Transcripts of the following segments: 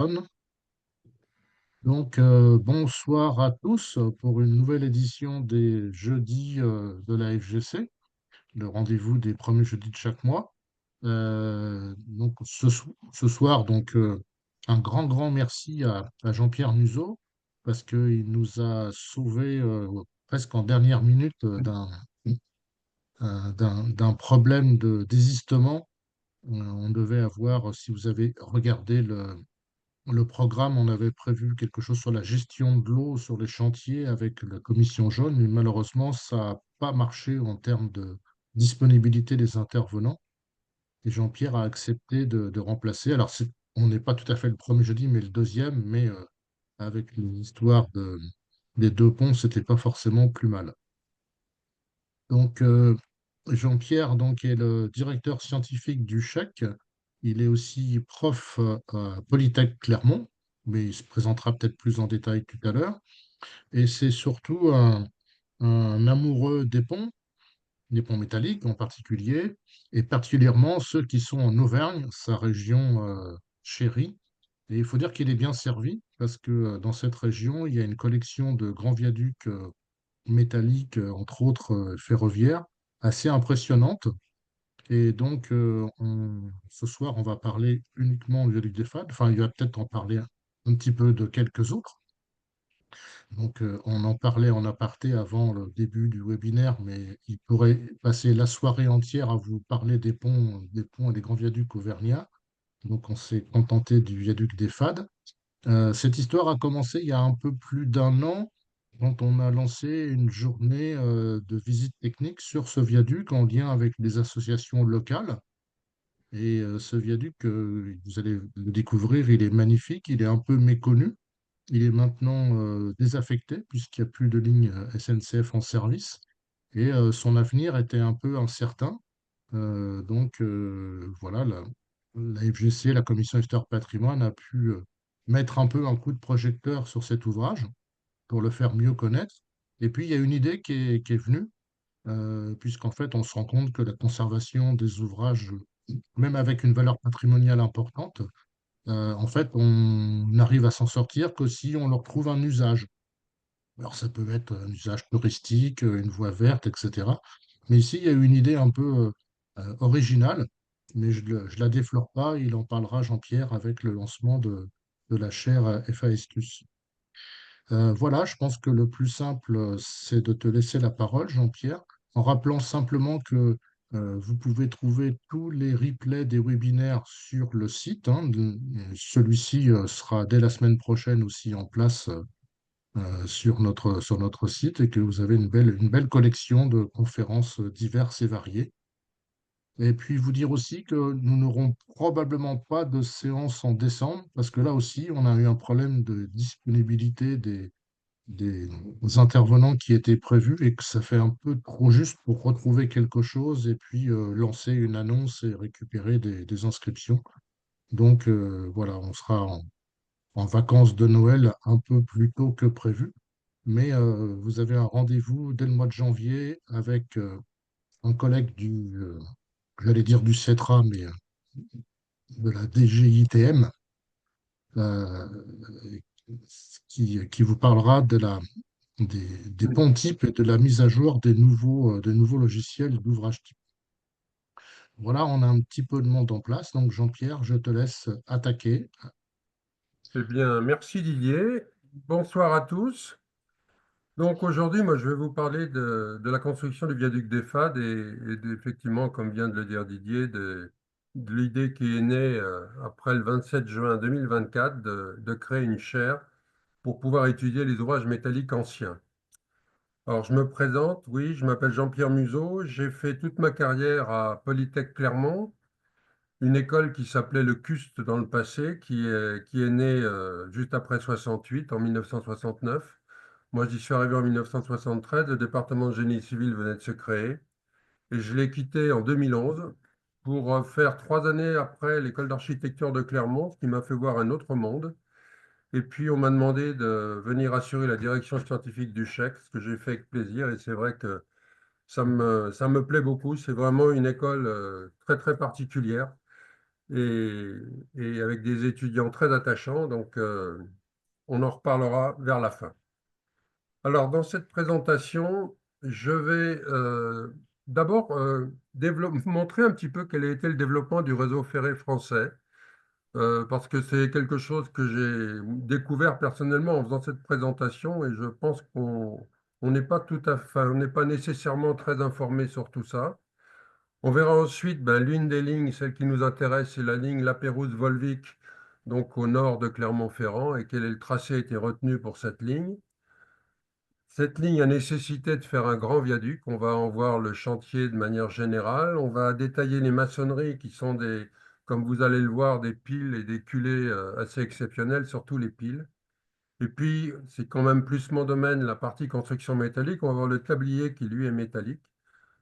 On. Bonsoir à tous pour une nouvelle édition des jeudis de la FGC, le rendez-vous des premiers jeudis de chaque mois. Ce soir, un grand merci à Jean-Pierre Museau parce qu'il nous a sauvés presque en dernière minute d'un problème de désistement. On devait avoir, si vous avez regardé le programme, on avait prévu quelque chose sur la gestion de l'eau sur les chantiers avec la commission jaune, mais malheureusement, ça n'a pas marché en termes de disponibilité des intervenants. Et Jean-Pierre a accepté de remplacer. Alors, on n'est pas tout à fait le premier jeudi, mais le deuxième, mais avec l'histoire des deux ponts, c'était pas forcément plus mal. Donc, Jean-Pierre est le directeur scientifique du chèque. Il est aussi prof à Polytech Clermont, mais il se présentera peut-être plus en détail tout à l'heure. Et c'est surtout un amoureux des ponts métalliques en particulier, et particulièrement ceux qui sont en Auvergne, sa région chérie. Et il faut dire qu'il est bien servi parce que dans cette région, il y a une collection de grands viaducs métalliques, entre autres ferroviaires, assez impressionnante. Et ce soir, on va parler uniquement du viaduc des Fades. Enfin, il va peut-être en parler un petit peu de quelques autres. On en parlait en aparté avant le début du webinaire, mais il pourrait passer la soirée entière à vous parler des ponts et des grands viaducs auvergnats. Donc, on s'est contenté du viaduc des Fades. Cette histoire a commencé il y a un peu plus d'un an, quand on a lancé une journée de visite technique sur ce viaduc en lien avec des associations locales. Et ce viaduc, vous allez le découvrir, il est magnifique, il est un peu méconnu. Il est maintenant désaffecté puisqu'il n'y a plus de ligne SNCF en service. Et son avenir était un peu incertain. Voilà, la FGC, la Commission Histoire Patrimoine, a pu mettre un peu un coup de projecteur sur cet ouvrage pour le faire mieux connaître. Et puis, il y a une idée qui est venue, puisqu'en fait, on se rend compte que la conservation des ouvrages, même avec une valeur patrimoniale importante, en fait, on n'arrive à s'en sortir que si on leur trouve un usage. Alors, ça peut être un usage touristique, une voie verte, etc. Mais ici, il y a une idée un peu originale, mais je la déflore pas. Il en parlera, Jean-Pierre, avec le lancement de la chaire FAStus. Voilà, je pense que le plus simple, c'est de te laisser la parole, Jean-Pierre, en rappelant simplement que vous pouvez trouver tous les replays des webinaires sur le site, hein. Celui-ci sera dès la semaine prochaine aussi en place sur notre site et que vous avez une belle collection de conférences diverses et variées. Et puis vous dire aussi que nous n'aurons probablement pas de séance en décembre, parce que là aussi, on a eu un problème de disponibilité des intervenants qui étaient prévus et que ça fait un peu trop juste pour retrouver quelque chose et puis lancer une annonce et récupérer des inscriptions. Voilà, on sera en vacances de Noël un peu plus tôt que prévu. Mais vous avez un rendez-vous dès le mois de janvier avec un collègue j'allais dire du CETRA, mais de la DGITM, euh, qui vous parlera des ponts types et de la mise à jour des nouveaux logiciels d'ouvrage type. Voilà, on a un petit peu de monde en place. Donc, Jean-Pierre, je te laisse attaquer. Eh bien, merci Didier. Bonsoir à tous. Donc aujourd'hui, moi, je vais vous parler de la construction du viaduc des Fades effectivement, comme vient de le dire Didier, de l'idée qui est née après le 27 juin 2024 de créer une chaire pour pouvoir étudier les ouvrages métalliques anciens. Alors, je me présente, oui, je m'appelle Jean-Pierre Museau. J'ai fait toute ma carrière à Polytech Clermont, une école qui s'appelait le CUST dans le passé, qui est née juste après 68, en 1969. Moi, j'y suis arrivé en 1973, le département de génie civil venait de se créer, et je l'ai quitté en 2011 pour faire 3 années après l'école d'architecture de Clermont, ce qui m'a fait voir un autre monde. Et puis, on m'a demandé de venir assurer la direction scientifique du chèque, ce que j'ai fait avec plaisir, et c'est vrai que ça me plaît beaucoup. C'est vraiment une école très, très particulière. et, et avec des étudiants très attachants. Donc, on en reparlera vers la fin. Alors, dans cette présentation, je vais d'abord montrer un petit peu quel a été le développement du réseau ferré français, parce que c'est quelque chose que j'ai découvert personnellement en faisant cette présentation, et je pense qu'on n'est pas tout à fait, on n'est pas nécessairement très informé sur tout ça. On verra ensuite ben, l'une des lignes, celle qui nous intéresse, c'est la ligne La Pérouse-Volvic, donc au nord de Clermont-Ferrand, et quel est le tracé a été retenu pour cette ligne. Cette ligne a nécessité de faire un grand viaduc. On va en voir le chantier de manière générale. On va détailler les maçonneries qui sont des, comme vous allez le voir, des piles et des culées assez exceptionnelles, surtout les piles. Et puis, c'est quand même plus mon domaine, la partie construction métallique. On va voir le tablier qui, lui, est métallique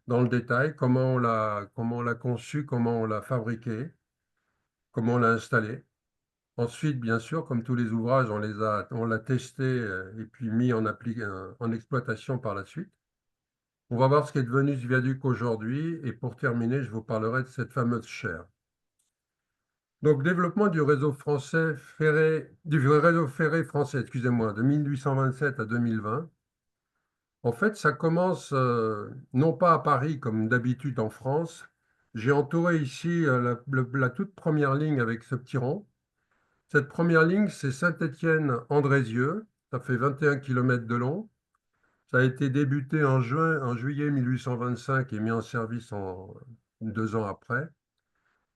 dans le détail, comment on l'a conçu, comment on l'a fabriqué, comment on l'a installé. Ensuite, bien sûr, comme tous les ouvrages, on l'a testé et puis mis en exploitation par la suite. On va voir ce qui est devenu ce viaduc aujourd'hui. Et pour terminer, je vous parlerai de cette fameuse chaire. Donc, développement du réseau français ferré, du réseau ferré français, excusez-moi, de 1827 à 2020. En fait, ça commence non pas à Paris comme d'habitude en France. J'ai entouré ici la toute première ligne avec ce petit rond. Cette première ligne, c'est Saint-Étienne-Andrézieux. Ça fait 21 km de long. Ça a été débuté en juillet 1825 et mis en service 2 ans après.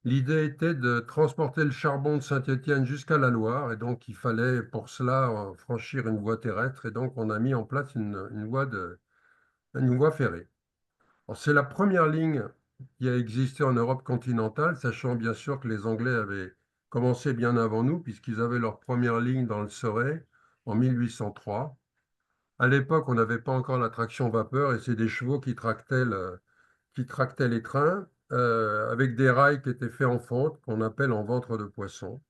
L'idée était de transporter le charbon de Saint-Étienne jusqu'à la Loire, et donc il fallait pour cela franchir une voie terrestre, et donc on a mis en place une voie ferrée. C'est la première ligne qui a existé en Europe continentale, sachant bien sûr que les Anglais avaient commencé bien avant nous, puisqu'ils avaient leur première ligne dans le Surrey en 1803. À l'époque, on n'avait pas encore la traction vapeur et c'est des chevaux qui tractaient les trains avec des rails qui étaient faits en fonte, qu'on appelle en ventre de poisson.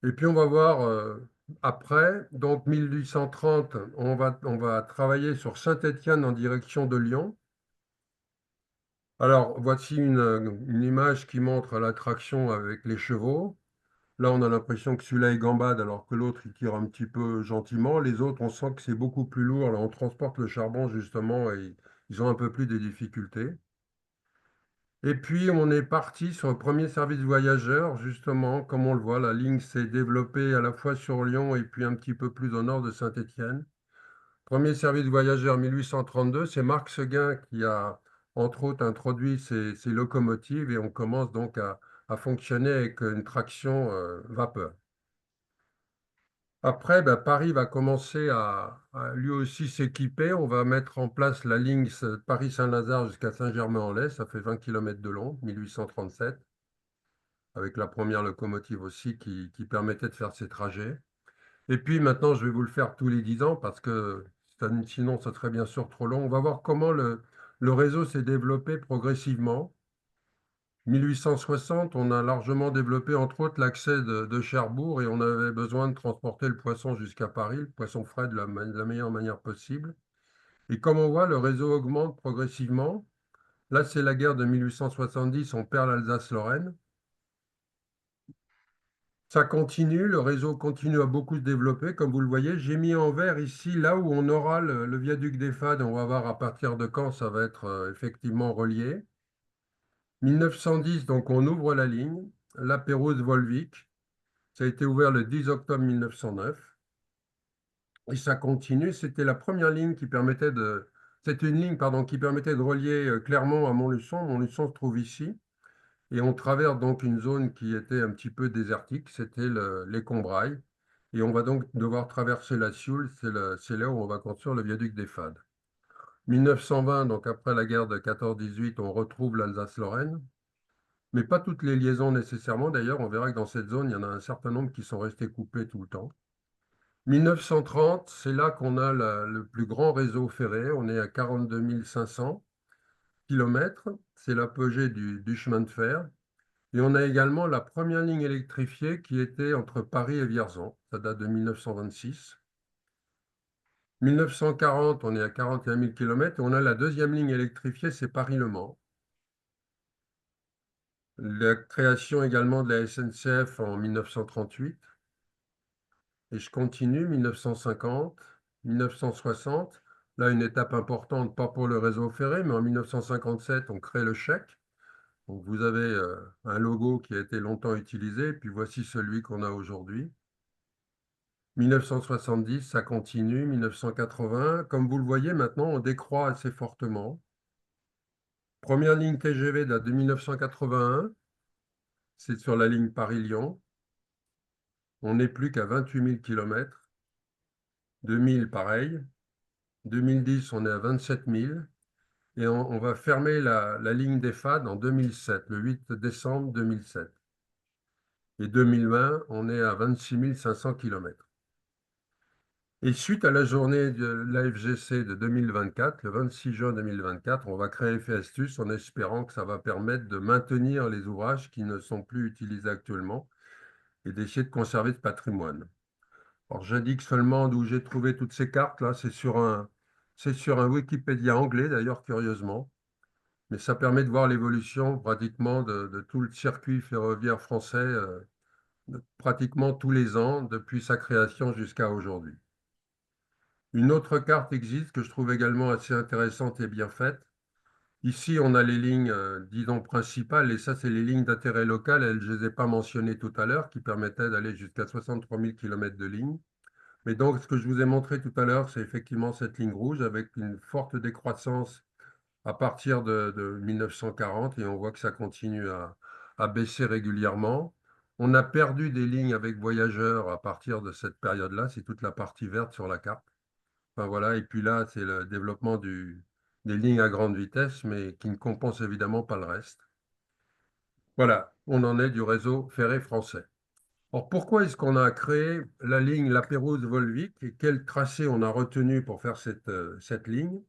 Et puis on va voir après, donc 1830, on va travailler sur Saint-Étienne en direction de Lyon. Alors voici une image qui montre la traction avec les chevaux. Là, on a l'impression que celui-là est gambade alors que l'autre, il tire un petit peu gentiment. Les autres, on sent que c'est beaucoup plus lourd. Là, on transporte le charbon justement et ils ont un peu plus de difficultés. Et puis, on est parti sur le premier service voyageur, justement. Comme on le voit, la ligne s'est développée à la fois sur Lyon et puis un petit peu plus au nord de Saint-Étienne. Premier service voyageur 1832, c'est Marc Seguin qui a, entre autres, introduit ces locomotives et on commence donc à fonctionner avec une traction vapeur. Après, ben, Paris va commencer à lui aussi s'équiper. On va mettre en place la ligne Paris-Saint-Lazare jusqu'à Saint-Germain-en-Laye. Ça fait 20 km de long, 1837, avec la première locomotive aussi qui permettait de faire ces trajets. Et puis maintenant, je vais vous le faire tous les 10 ans parce que sinon, ça serait bien sûr trop long. On va voir comment le réseau s'est développé progressivement. 1860, on a largement développé entre autres l'accès de Cherbourg et on avait besoin de transporter le poisson jusqu'à Paris, le poisson frais de la meilleure manière possible. Et comme on voit, le réseau augmente progressivement. Là, c'est la guerre de 1870, on perd l'Alsace-Lorraine. Ça continue, le réseau continue à beaucoup se développer. Comme vous le voyez, j'ai mis en vert ici, là où on aura le viaduc des Fades. On va voir à partir de quand ça va être effectivement relié. 1910, donc on ouvre la ligne, la Pérouse-Volvic. Ça a été ouvert le 10 octobre 1909. Et ça continue. C'était la première ligne qui permettait de... C'était une ligne, pardon, qui permettait de relier Clermont à Montluçon. Montluçon se trouve ici. Et on traverse donc une zone qui était un petit peu désertique. C'était les Combrailles. Et on va donc devoir traverser la Sioule. C'est là où on va construire le viaduc des Fades. 1920, donc après la guerre de 14-18, on retrouve l'Alsace-Lorraine. Mais pas toutes les liaisons nécessairement. D'ailleurs, on verra que dans cette zone, il y en a un certain nombre qui sont restés coupés tout le temps. 1930, c'est là qu'on a le plus grand réseau ferré. On est à 42 500 km. C'est l'apogée du chemin de fer. Et on a également la première ligne électrifiée qui était entre Paris et Vierzon. Ça date de 1926. 1940, on est à 41 000 km. Et on a la deuxième ligne électrifiée, c'est Paris-Le Mans. La création également de la SNCF en 1938. Et je continue, 1950, 1960. Là, une étape importante, pas pour le réseau ferré, mais en 1957, on crée le chèque. Donc, vous avez un logo qui a été longtemps utilisé, puis voici celui qu'on a aujourd'hui. 1970, ça continue, 1980. Comme vous le voyez, maintenant, on décroît assez fortement. Première ligne TGV date de 1981, c'est sur la ligne Paris-Lyon. On n'est plus qu'à 28 000 km. 2000, pareil. 2010, on est à 27 000. Et on va fermer la ligne des FAD en 2007, le 8 décembre 2007. Et 2020, on est à 26 500 km. Et suite à la journée de l'AFGC de 2024, le 26 juin 2024, on va créer Festus en espérant que ça va permettre de maintenir les ouvrages qui ne sont plus utilisés actuellement et d'essayer de conserver ce patrimoine. Alors j'indique seulement d'où j'ai trouvé toutes ces cartes là, c'est sur un Wikipédia anglais d'ailleurs curieusement, mais ça permet de voir l'évolution pratiquement de tout le circuit ferroviaire français, pratiquement tous les ans depuis sa création jusqu'à aujourd'hui. Une autre carte existe que je trouve également assez intéressante et bien faite. Ici, on a les lignes, disons, principales, et ça, c'est les lignes d'intérêt local. Elles, je ne les ai pas mentionnées tout à l'heure, qui permettaient d'aller jusqu'à 63 000 km de ligne. Mais donc, ce que je vous ai montré tout à l'heure, c'est effectivement cette ligne rouge avec une forte décroissance à partir de 1940, et on voit que ça continue à baisser régulièrement. On a perdu des lignes avec voyageurs à partir de cette période-là, c'est toute la partie verte sur la carte. Enfin, voilà, et puis là, c'est le développement des lignes à grande vitesse, mais qui ne compense évidemment pas le reste. Voilà, on en est du réseau ferré français. Alors, pourquoi est-ce qu'on a créé la ligne La Pérouse-Volvic et quel tracé on a retenu pour faire cette ligne?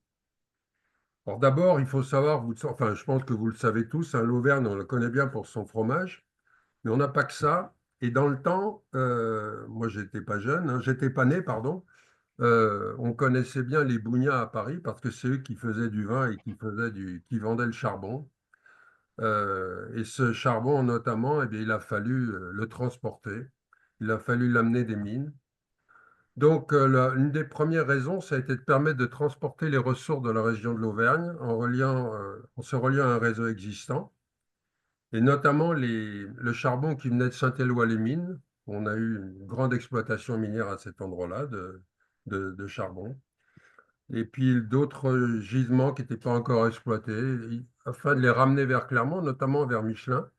Alors, d'abord, il faut savoir, enfin, je pense que vous le savez tous, hein, l'Auvergne, on le connaît bien pour son fromage, mais on n'a pas que ça. Et dans le temps, moi, j'étais pas jeune, hein, j'étais pas né, pardon. On connaissait bien les Bougnats à Paris parce que c'est eux qui faisaient du vin et qui vendaient le charbon. Et ce charbon, notamment, eh bien, il a fallu le transporter. Il a fallu l'amener des mines. Donc, une des premières raisons, ça a été de permettre de transporter les ressources de la région de l'Auvergne en se reliant à un réseau existant, et notamment le charbon qui venait de Saint-Éloi-les-Mines. On a eu une grande exploitation minière à cet endroit-là de charbon. Et puis d'autres gisements qui n'étaient pas encore exploités, afin de les ramener vers Clermont, notamment vers Michelin,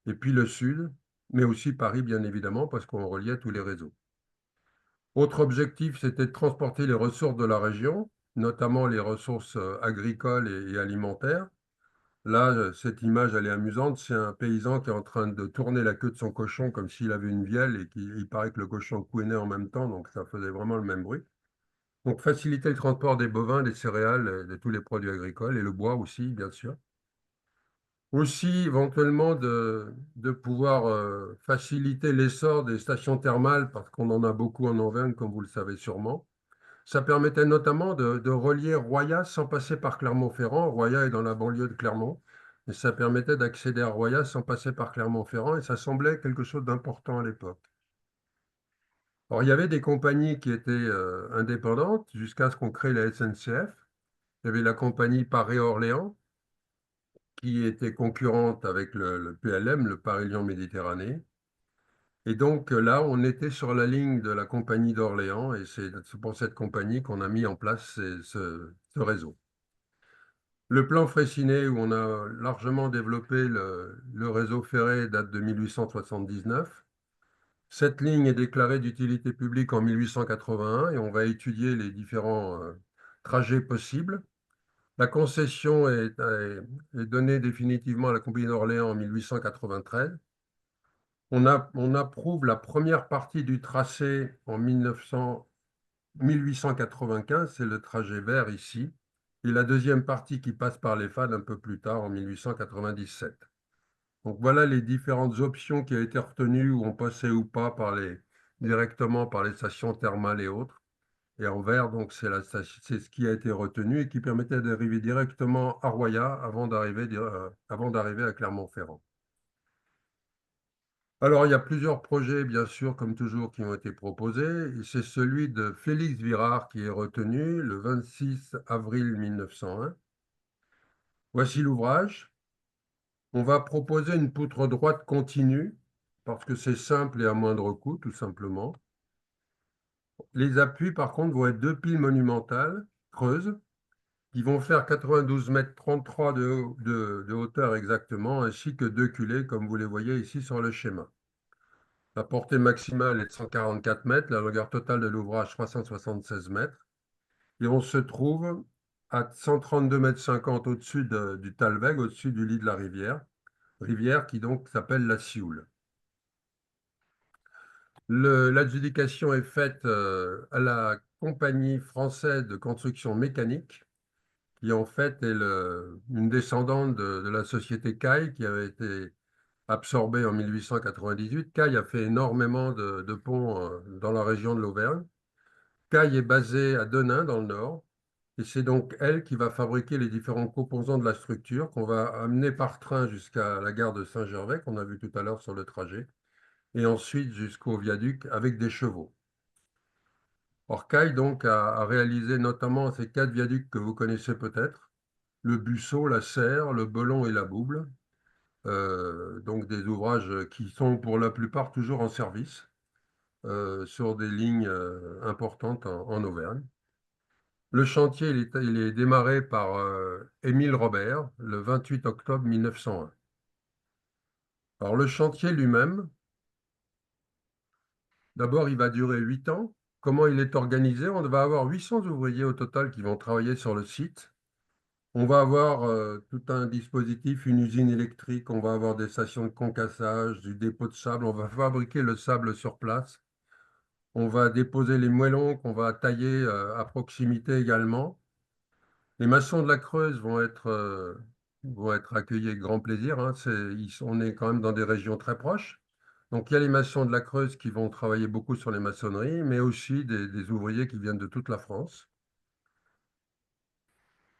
et puis le sud, mais aussi Paris, bien évidemment, parce qu'on reliait tous les réseaux. Autre objectif, c'était de transporter les ressources de la région, notamment les ressources agricoles et alimentaires. Là, cette image, elle est amusante. C'est un paysan qui est en train de tourner la queue de son cochon comme s'il avait une vielle et il paraît que le cochon couinait en même temps, donc ça faisait vraiment le même bruit. Donc, faciliter le transport des bovins, des céréales, de tous les produits agricoles et le bois aussi, bien sûr. Aussi, éventuellement, de pouvoir faciliter l'essor des stations thermales, parce qu'on en a beaucoup en Auvergne, comme vous le savez sûrement. Ça permettait notamment de relier Royas sans passer par Clermont-Ferrand. Royas est dans la banlieue de Clermont. Et ça permettait d'accéder à Royas sans passer par Clermont-Ferrand. Et ça semblait quelque chose d'important à l'époque. Alors, il y avait des compagnies qui étaient indépendantes jusqu'à ce qu'on crée la SNCF. Il y avait la compagnie Paris-Orléans, qui était concurrente avec le PLM, le Paris-Lyon Méditerranée. Et donc là, on était sur la ligne de la compagnie d'Orléans, et c'est pour cette compagnie qu'on a mis en place ce réseau. Le plan Fraissinet, où on a largement développé le réseau ferré, date de 1879. Cette ligne est déclarée d'utilité publique en 1881 et on va étudier les différents trajets possibles. La concession est donnée définitivement à la Compagnie d'Orléans en 1893. On approuve la première partie du tracé en 1895, c'est le trajet vert ici, et la deuxième partie qui passe par les FAD un peu plus tard en 1897. Donc voilà les différentes options qui ont été retenues, où on passait ou pas directement par les stations thermales et autres. Et en vert, donc, c'est ce qui a été retenu et qui permettait d'arriver directement à Roya avant d'arriver à Clermont-Ferrand. Alors, il y a plusieurs projets, bien sûr, comme toujours, qui ont été proposés. Et c'est celui de Félix Virard qui est retenu le 26 avril 1901. Voici l'ouvrage. On va proposer une poutre droite continue, parce que c'est simple et à moindre coût, tout simplement. Les appuis, par contre, vont être deux piles monumentales, creuses, qui vont faire 92 mètres 33 de hauteur exactement, ainsi que deux culées, comme vous les voyez ici sur le schéma. La portée maximale est de 144 mètres, la longueur totale de l'ouvrage 376 mètres, et on se trouve à 132 mètres 50 au-dessus du Talweg, au-dessus du lit de la rivière qui donc s'appelle la Sioule. L'adjudication est faite à la Compagnie française de construction mécanique, qui en fait est une descendante de la société Caille, qui avait été absorbée en 1898. Caille a fait énormément de ponts dans la région de l'Auvergne. Caille est basée à Denain, dans le nord, et c'est donc elle qui va fabriquer les différents composants de la structure qu'on va amener par train jusqu'à la gare de Saint-Gervais, qu'on a vu tout à l'heure sur le trajet, et ensuite jusqu'au viaduc avec des chevaux. Orcaille donc a réalisé notamment ces quatre viaducs que vous connaissez peut-être, le Busseau, la Serre, le Belon et la Bouble, donc des ouvrages qui sont pour la plupart toujours en service sur des lignes importantes en Auvergne. Le chantier il est démarré par Émile Robert le 28 octobre 1901. Alors le chantier lui-même, d'abord il va durer 8 ans. Comment il est organisé? On va avoir 800 ouvriers au total qui vont travailler sur le site. On va avoir tout un dispositif, une usine électrique, on va avoir des stations de concassage, du dépôt de sable, on va fabriquer le sable sur place, on va déposer les moellons qu'on va tailler à proximité également. Les maçons de la Creuse vont être accueillis avec grand plaisir, hein. On est quand même dans des régions très proches. Donc il y a les maçons de la Creuse qui vont travailler beaucoup sur les maçonneries, mais aussi des ouvriers qui viennent de toute la France.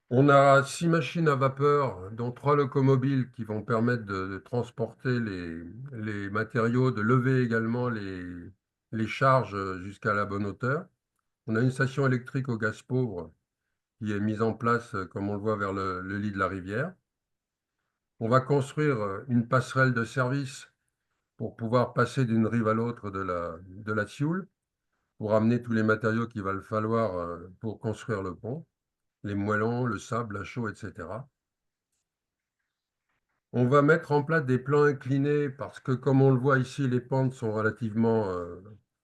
On a 6 machines à vapeur, dont 3 locomobiles qui vont permettre de transporter les matériaux, de lever également les charges jusqu'à la bonne hauteur. On a une station électrique au gaz pauvre qui est mise en place, comme on le voit, vers le lit de la rivière. On va construire une passerelle de service pour pouvoir passer d'une rive à l'autre de la Sioule, pour amener tous les matériaux qu'il va falloir pour construire le pont, les moellons, le sable, la chaux, etc. On va mettre en place des plans inclinés parce que, comme on le voit ici, les pentes sont relativement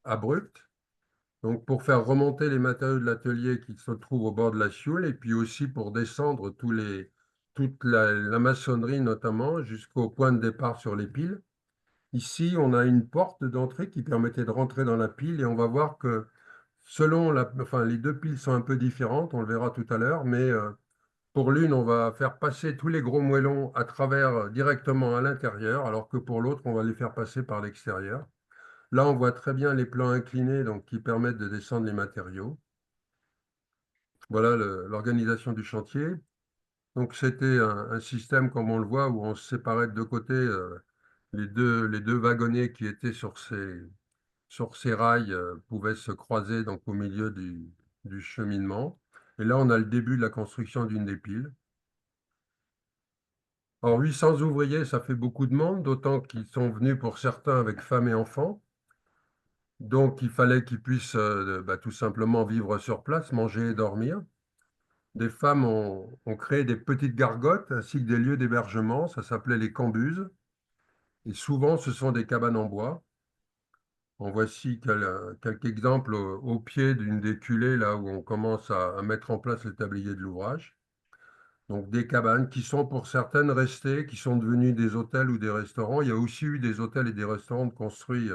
abruptes. Donc, pour faire remonter les matériaux de l'atelier qui se trouvent au bord de la Sioule et puis aussi pour descendre toute la maçonnerie, notamment, jusqu'au point de départ sur les piles. Ici, on a une porte d'entrée qui permettait de rentrer dans la pile et on va voir que enfin, les deux piles sont un peu différentes, on le verra tout à l'heure, mais pour l'une, on va faire passer tous les gros moellons à travers directement à l'intérieur, alors que pour l'autre, on va les faire passer par l'extérieur. Là, on voit très bien les plans inclinés donc, qui permettent de descendre les matériaux. Voilà l'organisation du chantier. Donc, c'était un système, comme on le voit, où on se séparait de deux côtés les deux wagonnets qui étaient sur ces rails pouvaient se croiser donc, au milieu du cheminement. Et là, on a le début de la construction d'une des piles. Alors, 800 ouvriers, ça fait beaucoup de monde, d'autant qu'ils sont venus pour certains avec femmes et enfants. Donc, il fallait qu'ils puissent tout simplement vivre sur place, manger et dormir. Des femmes ont créé des petites gargotes ainsi que des lieux d'hébergement. Ça s'appelait les cambuses. Et souvent, ce sont des cabanes en bois. En voici quelques exemples au pied d'une des culées, là où on commence à mettre en place le tablier de l'ouvrage. Donc des cabanes qui sont pour certaines restées, qui sont devenues des hôtels ou des restaurants. Il y a aussi eu des hôtels et des restaurants construits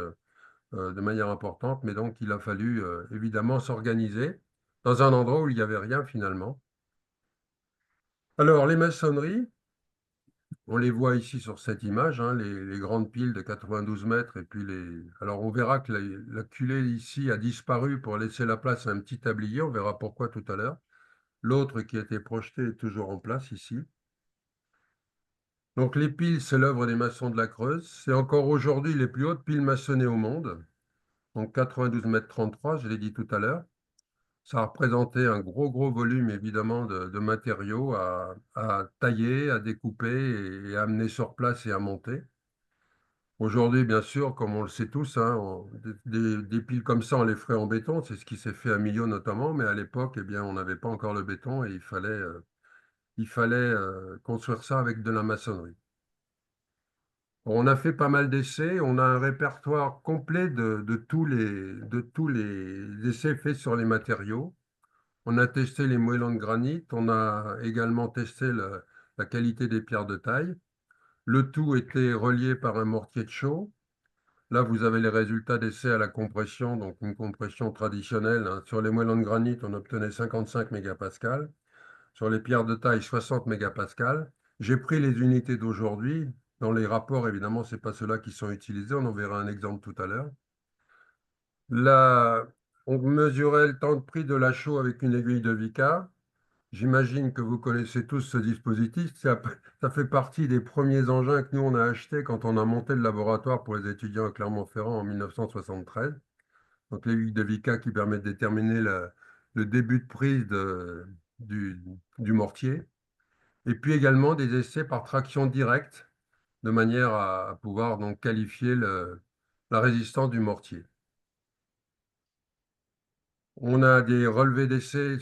de manière importante, mais donc il a fallu évidemment s'organiser dans un endroit où il n'y avait rien finalement. Alors les maçonneries, on les voit ici sur cette image, hein, les grandes piles de 92 mètres. Et puis Alors on verra que la culée ici a disparu pour laisser la place à un petit tablier. On verra pourquoi tout à l'heure. L'autre qui a été projeté est toujours en place ici. Donc les piles, c'est l'œuvre des maçons de la Creuse. C'est encore aujourd'hui les plus hautes piles maçonnées au monde. Donc 92 mètres 33, je l'ai dit tout à l'heure. Ça représentait un gros volume, évidemment, de matériaux à tailler, à découper et à amener sur place et à monter. Aujourd'hui, bien sûr, comme on le sait tous, hein, des piles comme ça, on les ferait en béton. C'est ce qui s'est fait à Millau notamment. Mais à l'époque, eh bien, on n'avait pas encore le béton et il fallait construire ça avec de la maçonnerie. On a fait pas mal d'essais. On a un répertoire complet de tous les essais faits sur les matériaux. On a testé les moellons de granit, on a également testé la qualité des pierres de taille. Le tout était relié par un mortier de chaux. Là, vous avez les résultats d'essais à la compression, donc une compression traditionnelle, hein. Sur les moellons de granit, on obtenait 55 mégapascales. Sur les pierres de taille, 60 mégapascales. J'ai pris les unités d'aujourd'hui. Dans les rapports, évidemment, ce n'est pas ceux-là qui sont utilisés. On en verra un exemple tout à l'heure. Là, on mesurait le temps de prise de la chaux avec une aiguille de Vickers. J'imagine que vous connaissez tous ce dispositif. Ça fait partie des premiers engins que nous, on a achetés quand on a monté le laboratoire pour les étudiants à Clermont-Ferrand en 1973. Donc l'aiguille de Vickers qui permet de déterminer le début de prise du, du mortier. Et puis également des essais par traction directe, de manière à pouvoir donc qualifier la résistance du mortier. On a des relevés d'essai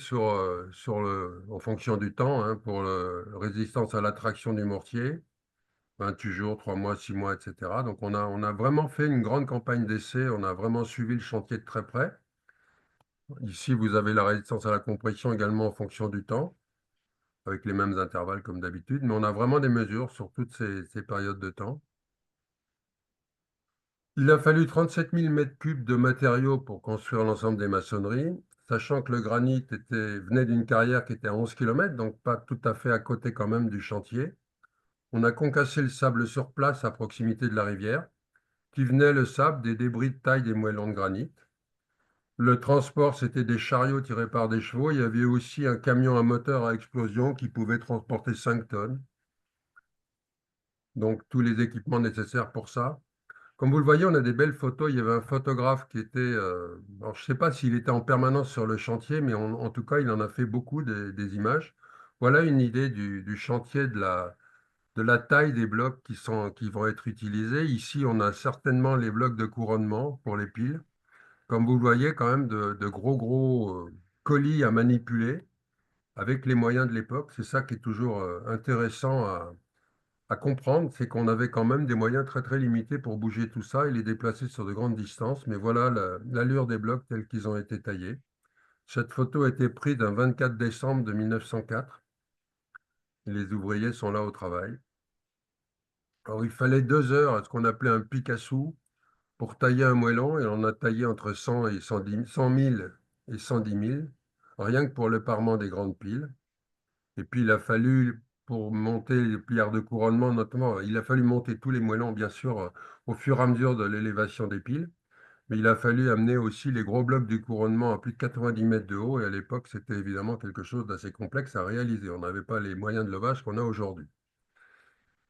en fonction du temps, hein, pour la résistance à l'attraction du mortier, 28 jours, 3 mois, 6 mois, etc. Donc on a vraiment fait une grande campagne d'essai, on a vraiment suivi le chantier de très près. Ici, vous avez la résistance à la compression également en fonction du temps, avec les mêmes intervalles comme d'habitude, mais on a vraiment des mesures sur toutes ces périodes de temps. Il a fallu 37 000 mètres cubes de matériaux pour construire l'ensemble des maçonneries, sachant que le granit venait d'une carrière qui était à 11 km, donc pas tout à fait à côté quand même du chantier. On a concassé le sable sur place à proximité de la rivière, qui venait le sable des débris de taille des moellons de granit. Le transport, c'était des chariots tirés par des chevaux. Il y avait aussi un camion à moteur à explosion qui pouvait transporter 5 tonnes. Donc tous les équipements nécessaires pour ça. Comme vous le voyez, on a des belles photos. Il y avait un photographe qui était, alors je ne sais pas s'il était en permanence sur le chantier, mais en tout cas, il en a fait beaucoup des images. Voilà une idée du chantier, de la taille des blocs qui vont être utilisés. Ici, on a certainement les blocs de couronnement pour les piles. Comme vous le voyez, quand même de gros colis à manipuler avec les moyens de l'époque. C'est ça qui est toujours intéressant à comprendre, c'est qu'on avait quand même des moyens très limités pour bouger tout ça et les déplacer sur de grandes distances. Mais voilà l'allure des blocs tels qu'ils ont été taillés. Cette photo a été prise un 24 décembre de 1904 et les ouvriers sont là au travail. Alors il fallait 2 heures à ce qu'on appelait un pic à sous pour tailler un moellon et on a taillé entre 100 et 110, 100 000 et 110 000, rien que pour le parement des grandes piles. Et puis, il a fallu, pour monter les plières de couronnement, notamment, il a fallu monter tous les moellons, bien sûr, au fur et à mesure de l'élévation des piles. Mais il a fallu amener aussi les gros blocs du couronnement à plus de 90 mètres de haut. Et à l'époque, c'était évidemment quelque chose d'assez complexe à réaliser. On n'avait pas les moyens de levage qu'on a aujourd'hui.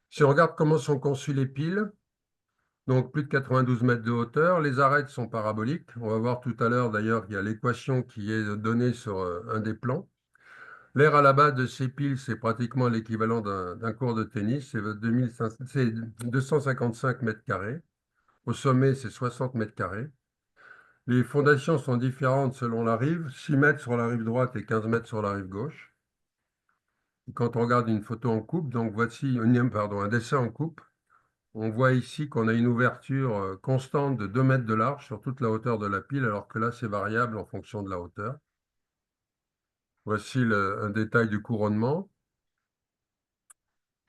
Si on regarde comment sont conçues les piles, donc plus de 92 mètres de hauteur, les arêtes sont paraboliques. On va voir tout à l'heure d'ailleurs qu'il y a l'équation qui est donnée sur un des plans. L'air à la base de ces piles, c'est pratiquement l'équivalent d'un court de tennis. C'est 255 mètres carrés. Au sommet, c'est 60 mètres carrés. Les fondations sont différentes selon la rive, 6 mètres sur la rive droite et 15 mètres sur la rive gauche. Et quand on regarde une photo en coupe, donc voici pardon, un dessin en coupe, on voit ici qu'on a une ouverture constante de 2 mètres de large sur toute la hauteur de la pile, alors que là, c'est variable en fonction de la hauteur. Voici un détail du couronnement.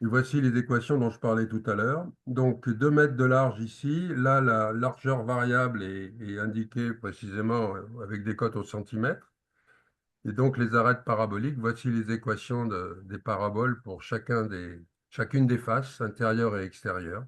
Et voici les équations dont je parlais tout à l'heure. Donc 2 mètres de large ici. Là, la largeur variable est indiquée précisément avec des cotes au centimètre. Et donc les arêtes paraboliques, voici les équations des paraboles pour chacune des faces, intérieure et extérieure.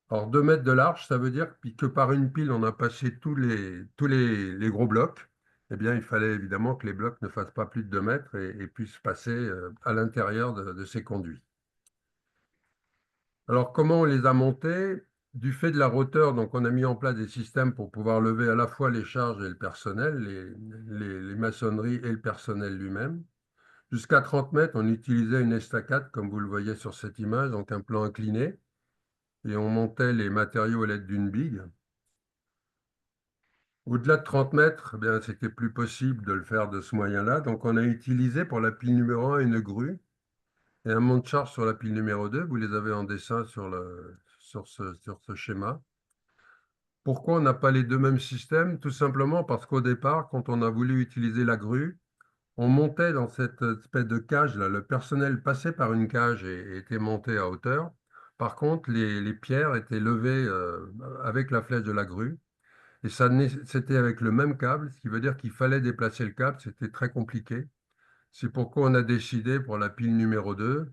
Alors 2 mètres de large, ça veut dire que par une pile, on a passé tous les gros blocs. Eh bien, il fallait évidemment que les blocs ne fassent pas plus de 2 mètres et puissent passer à l'intérieur de ces conduits. Alors, comment on les a montés? Du fait de la hauteur, donc on a mis en place des systèmes pour pouvoir lever à la fois les charges et le personnel, les maçonneries et le personnel lui-même. Jusqu'à 30 mètres, on utilisait une estacade, comme vous le voyez sur cette image, donc un plan incliné, et on montait les matériaux à l'aide d'une bigue. Au-delà de 30 mètres, eh bien, c'était plus possible de le faire de ce moyen-là, donc on a utilisé pour la pile numéro 1 une grue et un monte-charge sur la pile numéro 2. Vous les avez en dessin sur ce schéma. Pourquoi on n'a pas les deux mêmes systèmes? Tout simplement parce qu'au départ, quand on a voulu utiliser la grue, on montait dans cette espèce de cage là. Le personnel passait par une cage et était monté à hauteur. Par contre, les pierres étaient levées avec la flèche de la grue. Et c'était avec le même câble, ce qui veut dire qu'il fallait déplacer le câble. C'était très compliqué. C'est pourquoi on a décidé pour la pile numéro 2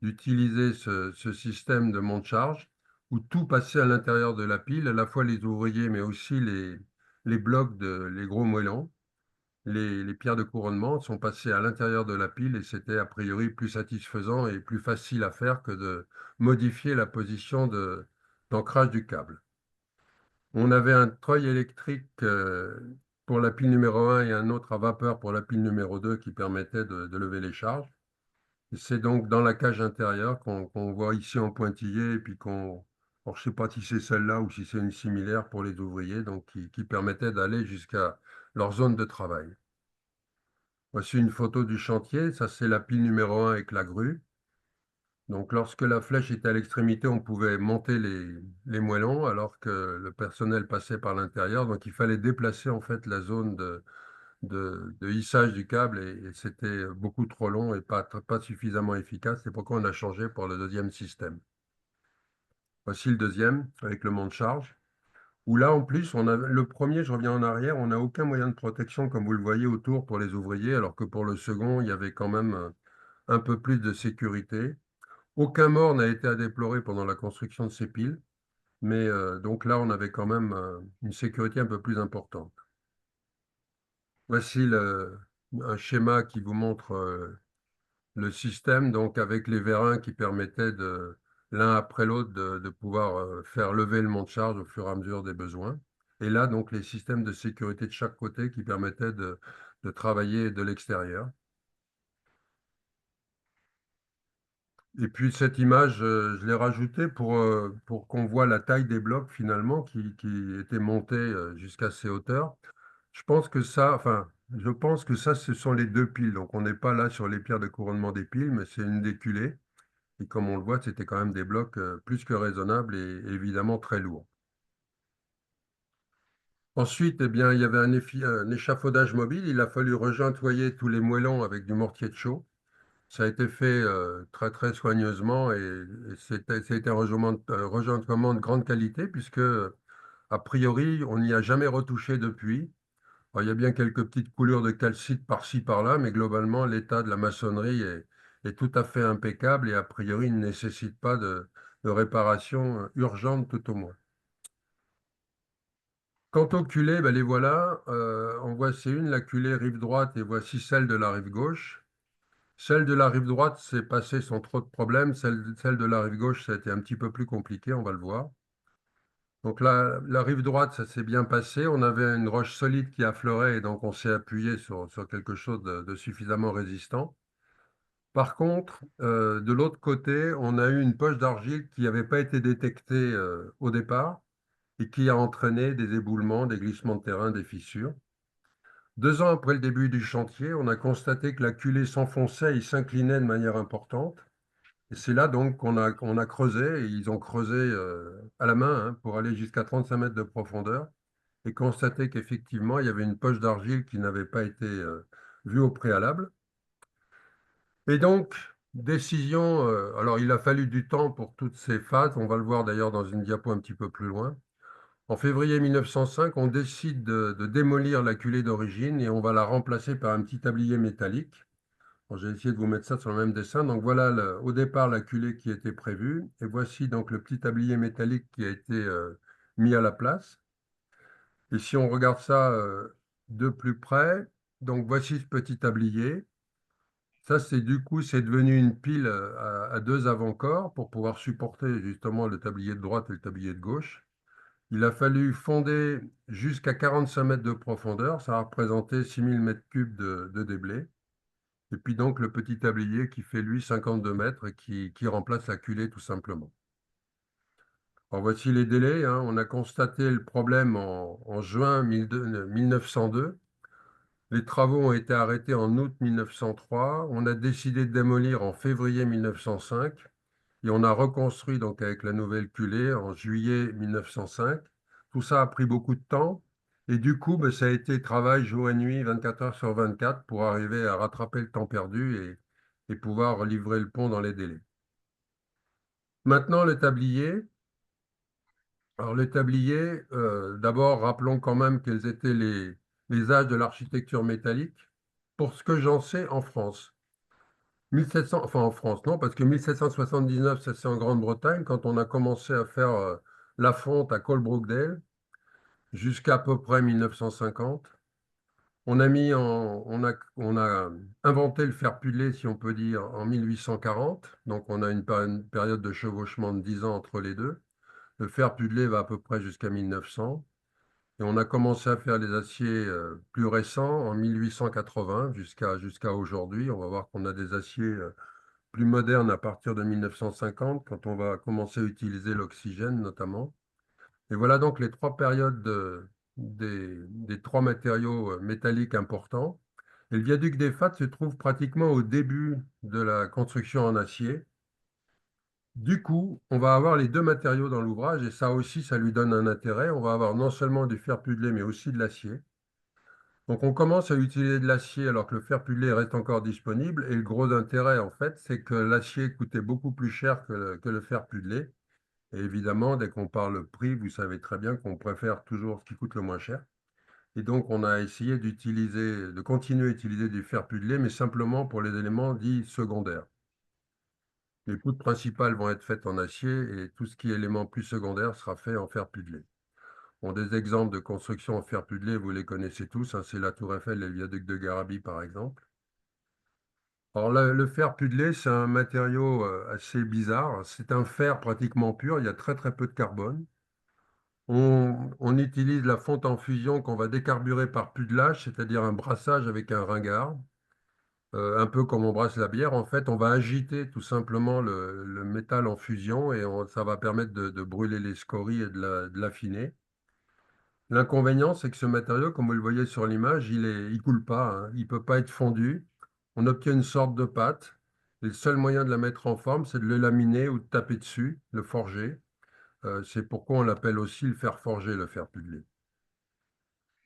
d'utiliser ce système de monte-charge où tout passait à l'intérieur de la pile, à la fois les ouvriers, mais aussi les blocs, les gros moellons. Les pierres de couronnement sont passées à l'intérieur de la pile et c'était a priori plus satisfaisant et plus facile à faire que de modifier la position d'ancrage du câble. On avait un treuil électrique pour la pile numéro 1 et un autre à vapeur pour la pile numéro 2 qui permettait de lever les charges. C'est donc dans la cage intérieure qu'on voit ici en pointillé et puis alors je ne sais pas si c'est celle-là ou si c'est une similaire pour les ouvriers, donc qui permettait d'aller jusqu'à leur zone de travail. Voici une photo du chantier, ça c'est la pile numéro 1 avec la grue. Donc lorsque la flèche était à l'extrémité, on pouvait monter les moellons alors que le personnel passait par l'intérieur, donc il fallait déplacer en fait la zone de hissage du câble et c'était beaucoup trop long et pas suffisamment efficace. C'est pourquoi on a changé pour le deuxième système. Voici le deuxième avec le monte-charge, où là en plus, le premier, je reviens en arrière, on n'a aucun moyen de protection comme vous le voyez autour pour les ouvriers, alors que pour le second, il y avait quand même un peu plus de sécurité. Aucun mort n'a été à déplorer pendant la construction de ces piles, mais donc là, on avait quand même une sécurité un peu plus importante. Voici un schéma qui vous montre le système, donc avec les vérins qui permettaient l'un après l'autre de pouvoir faire lever le monte-charge au fur et à mesure des besoins. Et là, donc, les systèmes de sécurité de chaque côté qui permettaient de travailler de l'extérieur. Et puis cette image, je l'ai rajoutée pour qu'on voit la taille des blocs finalement qui étaient montés jusqu'à ces hauteurs. Je pense que ça, ce sont les deux piles. Donc on n'est pas là sur les pierres de couronnement des piles, mais c'est une des culées. Et comme on le voit, c'était quand même des blocs plus que raisonnables et évidemment très lourds. Ensuite, eh bien, il y avait un échafaudage mobile. Il a fallu rejointoyer tous les moellons avec du mortier de chaux. Ça a été fait très très soigneusement et c'était un rejointoiement de grande qualité puisque, a priori, on n'y a jamais retouché depuis. Alors, il y a bien quelques petites coulures de calcite par-ci par-là, mais globalement, l'état de la maçonnerie est tout à fait impeccable et a priori il ne nécessite pas de réparation urgente tout au moins. Quant aux culées, ben les voilà. En voici une, la culée rive droite, et voici celle de la rive gauche. Celle de la rive droite s'est passée sans trop de problèmes. Celle de la rive gauche, ça a été un petit peu plus compliqué, on va le voir. Donc là, la rive droite, ça s'est bien passé. On avait une roche solide qui affleurait et donc on s'est appuyé sur quelque chose de suffisamment résistant. Par contre, de l'autre côté, on a eu une poche d'argile qui n'avait pas été détectée au départ et qui a entraîné des éboulements, des glissements de terrain, des fissures. 2 ans après le début du chantier, on a constaté que la culée s'enfonçait et s'inclinait de manière importante. Et c'est là donc qu'on a creusé, et ils ont creusé à la main hein, pour aller jusqu'à 35 mètres de profondeur et constaté qu'effectivement, il y avait une poche d'argile qui n'avait pas été vue au préalable. Et donc, décision, alors il a fallu du temps pour toutes ces phases, on va le voir d'ailleurs dans une diapo un petit peu plus loin. En février 1905, on décide de démolir la culée d'origine et on va la remplacer par un petit tablier métallique. Bon, j'ai essayé de vous mettre ça sur le même dessin. Donc voilà au départ la culée qui était prévue. Et voici donc le petit tablier métallique qui a été mis à la place. Et si on regarde ça de plus près, donc voici ce petit tablier. Ça, c'est du coup, c'est devenu une pile à deux avant-corps pour pouvoir supporter justement le tablier de droite et le tablier de gauche. Il a fallu fonder jusqu'à 45 mètres de profondeur, ça a représenté 6000 mètres cubes de déblai. Et puis donc le petit tablier qui fait lui 52 mètres et qui remplace la culée tout simplement. Alors voici les délais, hein. On a constaté le problème en juin 1902. Les travaux ont été arrêtés en août 1903. On a décidé de démolir en février 1905 et on a reconstruit donc avec la nouvelle culée en juillet 1905. Tout ça a pris beaucoup de temps et du coup, ben, ça a été travail jour et nuit, 24 heures sur 24 pour arriver à rattraper le temps perdu et pouvoir livrer le pont dans les délais. Maintenant, le tablier. Alors, le tablier, d'abord, rappelons quand même quels étaient les âges de l'architecture métallique. Pour ce que j'en sais, en France. 1700, enfin en France, non, parce que 1779, ça c'est en Grande-Bretagne, quand on a commencé à faire la fonte à Coalbrookdale, jusqu'à peu près 1950. On a inventé le fer pudelé, si on peut dire, en 1840. Donc on a une période de chevauchement de 10 ans entre les deux. Le fer pudelé va à peu près jusqu'à 1900. Et on a commencé à faire les aciers plus récents en 1880 jusqu'à aujourd'hui. On va voir qu'on a des aciers plus modernes à partir de 1950, quand on va commencer à utiliser l'oxygène notamment. Et voilà donc les trois périodes des trois matériaux métalliques importants. Et le viaduc des Fats se trouve pratiquement au début de la construction en acier. Du coup, on va avoir les deux matériaux dans l'ouvrage et ça aussi, ça lui donne un intérêt. On va avoir non seulement du fer pudelé, mais aussi de l'acier. Donc on commence à utiliser de l'acier alors que le fer pudelé reste encore disponible. Et le gros intérêt, en fait, c'est que l'acier coûtait beaucoup plus cher que le fer pudelé. Et évidemment, dès qu'on parle prix, vous savez très bien qu'on préfère toujours ce qui coûte le moins cher. Et donc on a essayé de continuer à utiliser du fer pudelé, mais simplement pour les éléments dits secondaires. Les poutres principales vont être faites en acier et tout ce qui est élément plus secondaire sera fait en fer pudelé. Bon, des exemples de construction en fer pudelé, vous les connaissez tous, hein, c'est la Tour Eiffel et le viaduc de Garabit, par exemple. Alors, le fer pudelé, c'est un matériau assez bizarre. C'est un fer pratiquement pur, il y a très très peu de carbone. On utilise la fonte en fusion qu'on va décarburer par pudelage, c'est-à-dire un brassage avec un ringard. Un peu comme on brasse la bière, en fait, on va agiter tout simplement le métal en fusion et ça va permettre de brûler les scories et de l'affiner. L'inconvénient, c'est que ce matériau, comme vous le voyez sur l'image, il coule pas, hein. Il ne peut pas être fondu. On obtient une sorte de pâte. Et le seul moyen de la mettre en forme, c'est de le laminer ou de taper dessus, le forger. C'est pourquoi on l'appelle aussi le fer forgé, le fer pudelé.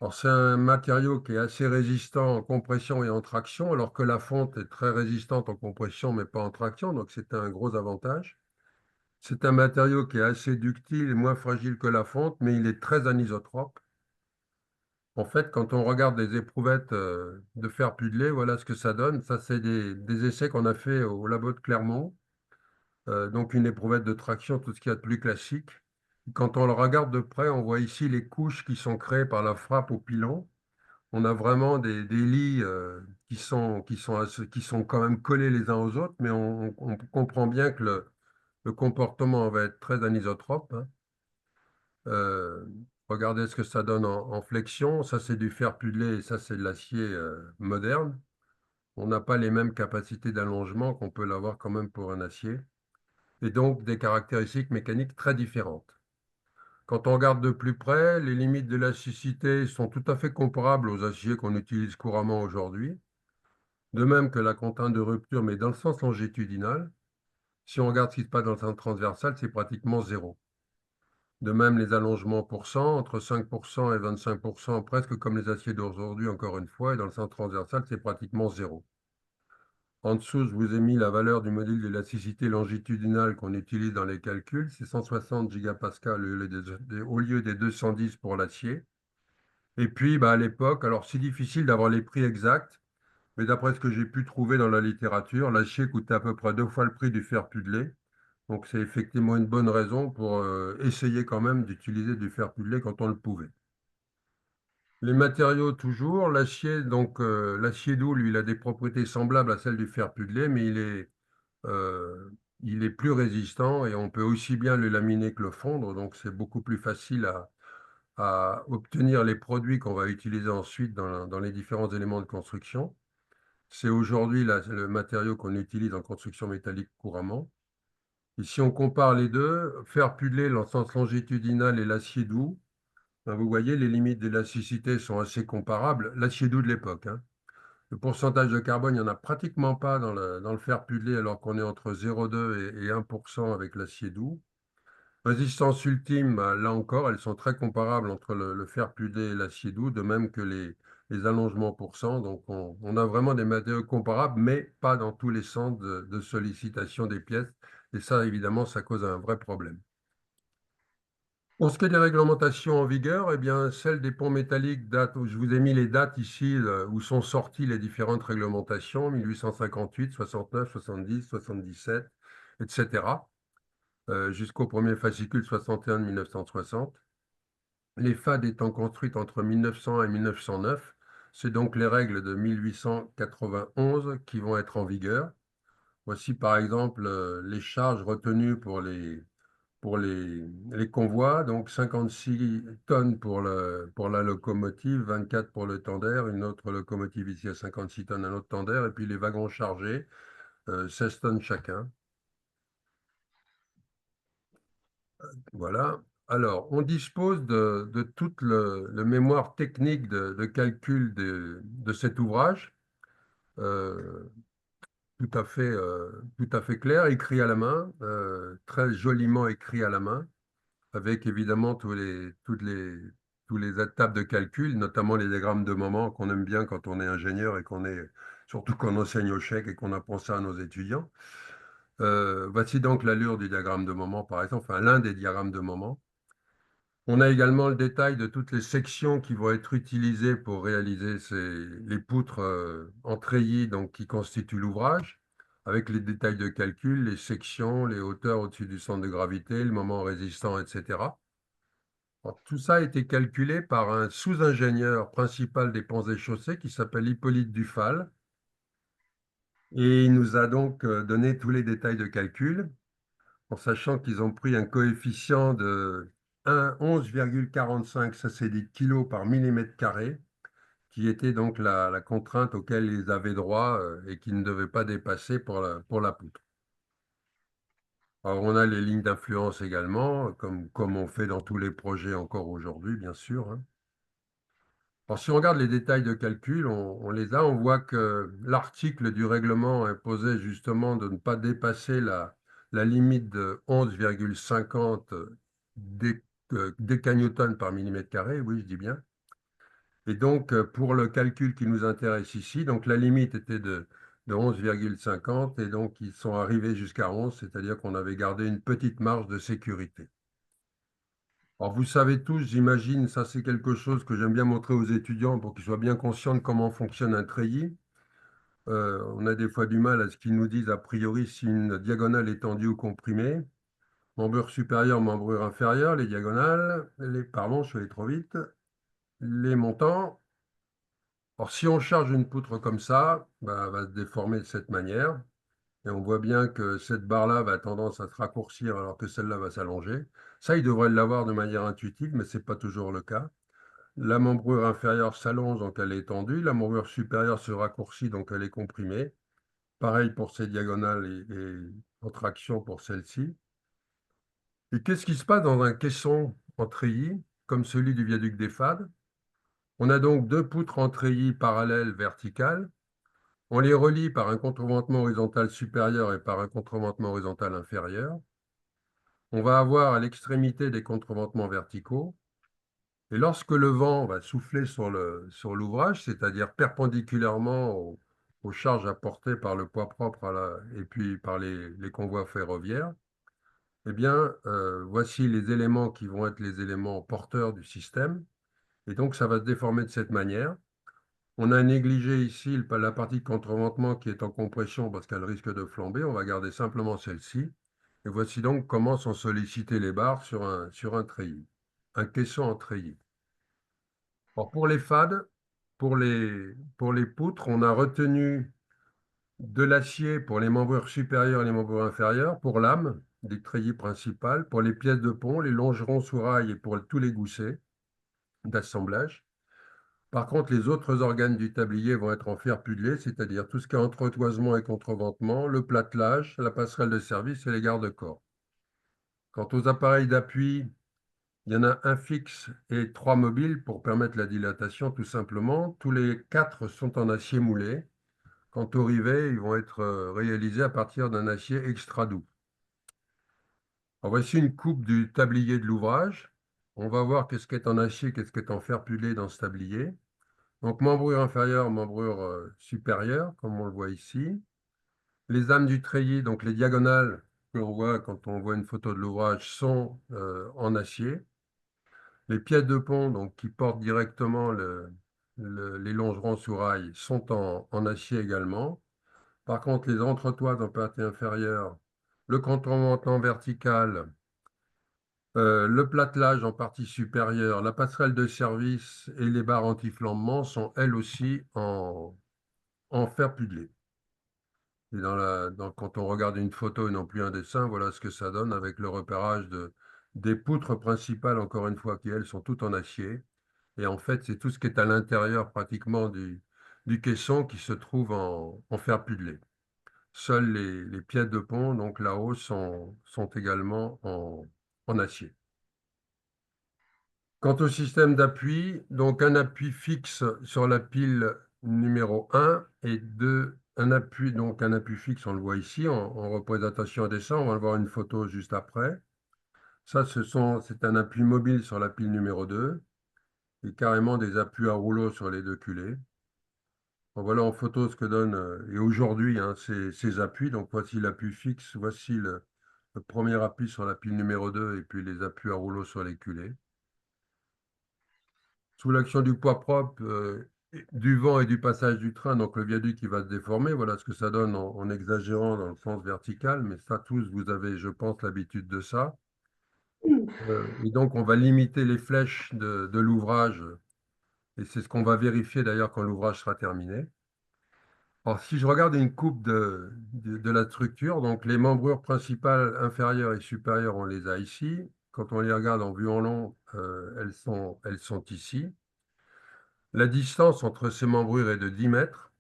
Alors, c'est un matériau qui est assez résistant en compression et en traction, alors que la fonte est très résistante en compression, mais pas en traction, donc c'est un gros avantage. C'est un matériau qui est assez ductile et moins fragile que la fonte, mais il est très anisotrope. En fait, quand on regarde des éprouvettes de fer pudelé, voilà ce que ça donne. Ça, c'est des essais qu'on a fait au labo de Clermont. Donc, une éprouvette de traction, tout ce qu'il y a de plus classique. Quand on le regarde de près, on voit ici les couches qui sont créées par la frappe au pilon. On a vraiment des lits qui sont quand même collés les uns aux autres, mais on comprend bien que le comportement va être très anisotrope, hein. Euh, Regardez ce que ça donne en flexion. Ça, c'est du fer pudelé et ça, c'est de l'acier moderne. On n'a pas les mêmes capacités d'allongement qu'on peut l'avoir quand même pour un acier. Et donc des caractéristiques mécaniques très différentes. Quand on regarde de plus près, les limites de l'élasticité sont tout à fait comparables aux aciers qu'on utilise couramment aujourd'hui. De même que la contrainte de rupture, mais dans le sens longitudinal. Si on regarde ce qui se passe dans le sens transversal, c'est pratiquement zéro. De même, les allongements entre 5% et 25%, presque comme les aciers d'aujourd'hui, encore une fois, et dans le sens transversal, c'est pratiquement zéro. En dessous, je vous ai mis la valeur du module d'élasticité longitudinale qu'on utilise dans les calculs. C'est 160 gigapascales au lieu des 210 pour l'acier. Et puis, bah, à l'époque, alors c'est difficile d'avoir les prix exacts, mais d'après ce que j'ai pu trouver dans la littérature, l'acier coûtait à peu près 2 fois le prix du fer pudelé. Donc, c'est effectivement une bonne raison pour essayer quand même d'utiliser du fer pudelé quand on le pouvait. Les matériaux toujours, l'acier, donc l'acier doux, lui, il a des propriétés semblables à celles du fer puddlé, mais euh, il est plus résistant et on peut aussi bien le laminer que le fondre, donc c'est beaucoup plus facile à obtenir les produits qu'on va utiliser ensuite dans les différents éléments de construction. C'est aujourd'hui le matériau qu'on utilise en construction métallique couramment. Et si on compare les deux, fer puddlé, le sens longitudinal et l'acier doux, ben, vous voyez, les limites d'élasticité sont assez comparables. L'acier doux de l'époque, hein. Le pourcentage de carbone, il n'y en a pratiquement pas dans le fer puddlé, alors qu'on est entre 0,2 et 1% avec l'acier doux. Résistance ultime, bah, là encore, elles sont très comparables entre le fer puddlé et l'acier doux, de même que les allongements pour cent. Donc, on a vraiment des matériaux comparables, mais pas dans tous les sens de sollicitation des pièces. Et ça, évidemment, ça cause un vrai problème. Pour ce qui est des réglementations en vigueur, eh bien, celle des ponts métalliques date, je vous ai mis les dates ici où sont sorties les différentes réglementations, 1858, 69, 70, 77, etc., jusqu'au premier fascicule 61 de 1960. Les FAD étant construites entre 1900 et 1909, c'est donc les règles de 1891 qui vont être en vigueur. Voici par exemple les charges retenues pour les convois, donc 56 tonnes pour la locomotive, 24 pour le tender, une autre locomotive ici à 56 tonnes, un autre tender, et puis les wagons chargés, 16 tonnes chacun. Voilà. Alors, on dispose de toute le mémoire technique de calcul de cet ouvrage, euh, tout à fait clair, écrit à la main, très joliment écrit à la main, avec évidemment tous les étapes de calcul, notamment les diagrammes de moment qu'on aime bien quand on est ingénieur et surtout qu'on enseigne au chèque et qu'on apprend ça à nos étudiants. Voici donc l'allure du diagramme de moment, par exemple, enfin l'un des diagrammes de moment. On a également le détail de toutes les sections qui vont être utilisées pour réaliser les poutres en treillis donc, qui constituent l'ouvrage, avec les détails de calcul, les sections, les hauteurs au-dessus du centre de gravité, le moment résistant, etc. Alors, tout ça a été calculé par un sous-ingénieur principal des ponts et chaussées qui s'appelle Hippolyte Dufal. Et il nous a donc donné tous les détails de calcul, en sachant qu'ils ont pris un coefficient de 11,45, ça c'est des kilos par millimètre carré, qui était donc la contrainte auquel ils avaient droit et qu'ils ne devaient pas dépasser pour la poutre. Alors on a les lignes d'influence également, comme on fait dans tous les projets encore aujourd'hui, bien sûr, hein. Alors, si on regarde les détails de calcul, on les a, on voit que l'article du règlement imposait justement de ne pas dépasser la limite de 11,50 décanewtons par millimètre carré, oui, je dis bien. Et donc, pour le calcul qui nous intéresse ici, donc la limite était de 11,50 et donc ils sont arrivés jusqu'à 11, c'est-à-dire qu'on avait gardé une petite marge de sécurité. Alors, vous savez tous, j'imagine, ça c'est quelque chose que j'aime bien montrer aux étudiants pour qu'ils soient bien conscients de comment fonctionne un treillis. On a des fois du mal à ce qu'ils nous disent a priori si une diagonale est tendue ou comprimée. Membrure supérieure, membrure inférieure, les diagonales, pardon, je suis allé trop vite, les montants. Or, si on charge une poutre comme ça, bah, elle va se déformer de cette manière. Et on voit bien que cette barre-là va tendance à se raccourcir alors que celle-là va s'allonger. Ça, ils devraient l'avoir de manière intuitive, mais ce n'est pas toujours le cas. La membrure inférieure s'allonge, donc elle est tendue. La membrure supérieure se raccourcit, donc elle est comprimée. Pareil pour ces diagonales et en traction pour celle-ci. Et qu'est-ce qui se passe dans un caisson en treillis, comme celui du viaduc des Fades? On a donc deux poutres en treillis parallèles verticales. On les relie par un contreventement horizontal supérieur et par un contreventement horizontal inférieur. On va avoir à l'extrémité des contreventements verticaux. Et lorsque le vent va souffler sur l'ouvrage, c'est-à-dire perpendiculairement aux charges apportées par le poids propre et puis par les convois ferroviaires, eh bien, voici les éléments qui vont être les éléments porteurs du système. Et donc, ça va se déformer de cette manière. On a négligé ici la partie de contreventement qui est en compression parce qu'elle risque de flamber. On va garder simplement celle-ci. Et voici donc comment sont sollicitées les barres sur un treillis, un caisson en treillis. Alors, pour les fades, pour les poutres, on a retenu de l'acier pour les membrures supérieures et les membrures inférieures, pour l'âme des treillis principales, pour les pièces de pont, les longerons sous rail et pour tous les goussets d'assemblage. Par contre, les autres organes du tablier vont être en fer pudelé, c'est-à-dire tout ce qui est entretoisement et contreventement, le platelage, la passerelle de service et les garde-corps. Quant aux appareils d'appui, il y en a un fixe et trois mobiles pour permettre la dilatation, tout simplement. Tous les quatre sont en acier moulé. Quant aux rivets, ils vont être réalisés à partir d'un acier extra doux. Alors, voici une coupe du tablier de l'ouvrage. On va voir qu'est-ce qu'est en acier, qu'est-ce qu'est en fer pudelé dans ce tablier. Donc, membrure inférieure, membrure supérieure, comme on le voit ici. Les âmes du treillis, donc les diagonales que l'on voit quand on voit une photo de l'ouvrage, sont en acier. Les pièces de pont, donc, qui portent directement les longerons sous rail, sont en acier également. Par contre, les entretoises en partie inférieure, le contournement vertical, le platelage en partie supérieure, la passerelle de service et les barres anti-flambement sont elles aussi en fer pudelé. Et quand on regarde une photo et non plus un dessin, voilà ce que ça donne avec le repérage des poutres principales, encore une fois, qui elles sont toutes en acier. Et en fait, c'est tout ce qui est à l'intérieur pratiquement du caisson qui se trouve en fer pudelé. Seules les pièces de pont, donc là-haut, sont également en acier. Quant au système d'appui, donc un appui fixe sur la pile numéro 1 et 2, un appui fixe, on le voit ici en représentation à dessin, on va le voir une photo juste après. Ça, c'est un appui mobile sur la pile numéro 2 et carrément des appuis à rouleau sur les deux culées. Bon, voilà en photo ce que donne, et aujourd'hui, hein, ces appuis. Donc voici l'appui fixe, voici le premier appui sur la pile numéro 2 et puis les appuis à rouleau sur les culées. Sous l'action du poids propre, du vent et du passage du train, donc le viaduc qui va se déformer, voilà ce que ça donne en exagérant dans le sens vertical, mais ça tous, vous avez, je pense, l'habitude de ça. Et donc on va limiter les flèches de l'ouvrage, et c'est ce qu'on va vérifier d'ailleurs quand l'ouvrage sera terminé. Alors si je regarde une coupe de la structure, donc les membrures principales inférieures et supérieures, on les a ici. Quand on les regarde en vue en long, elles sont ici. La distance entre ces membrures est de 10 mètres.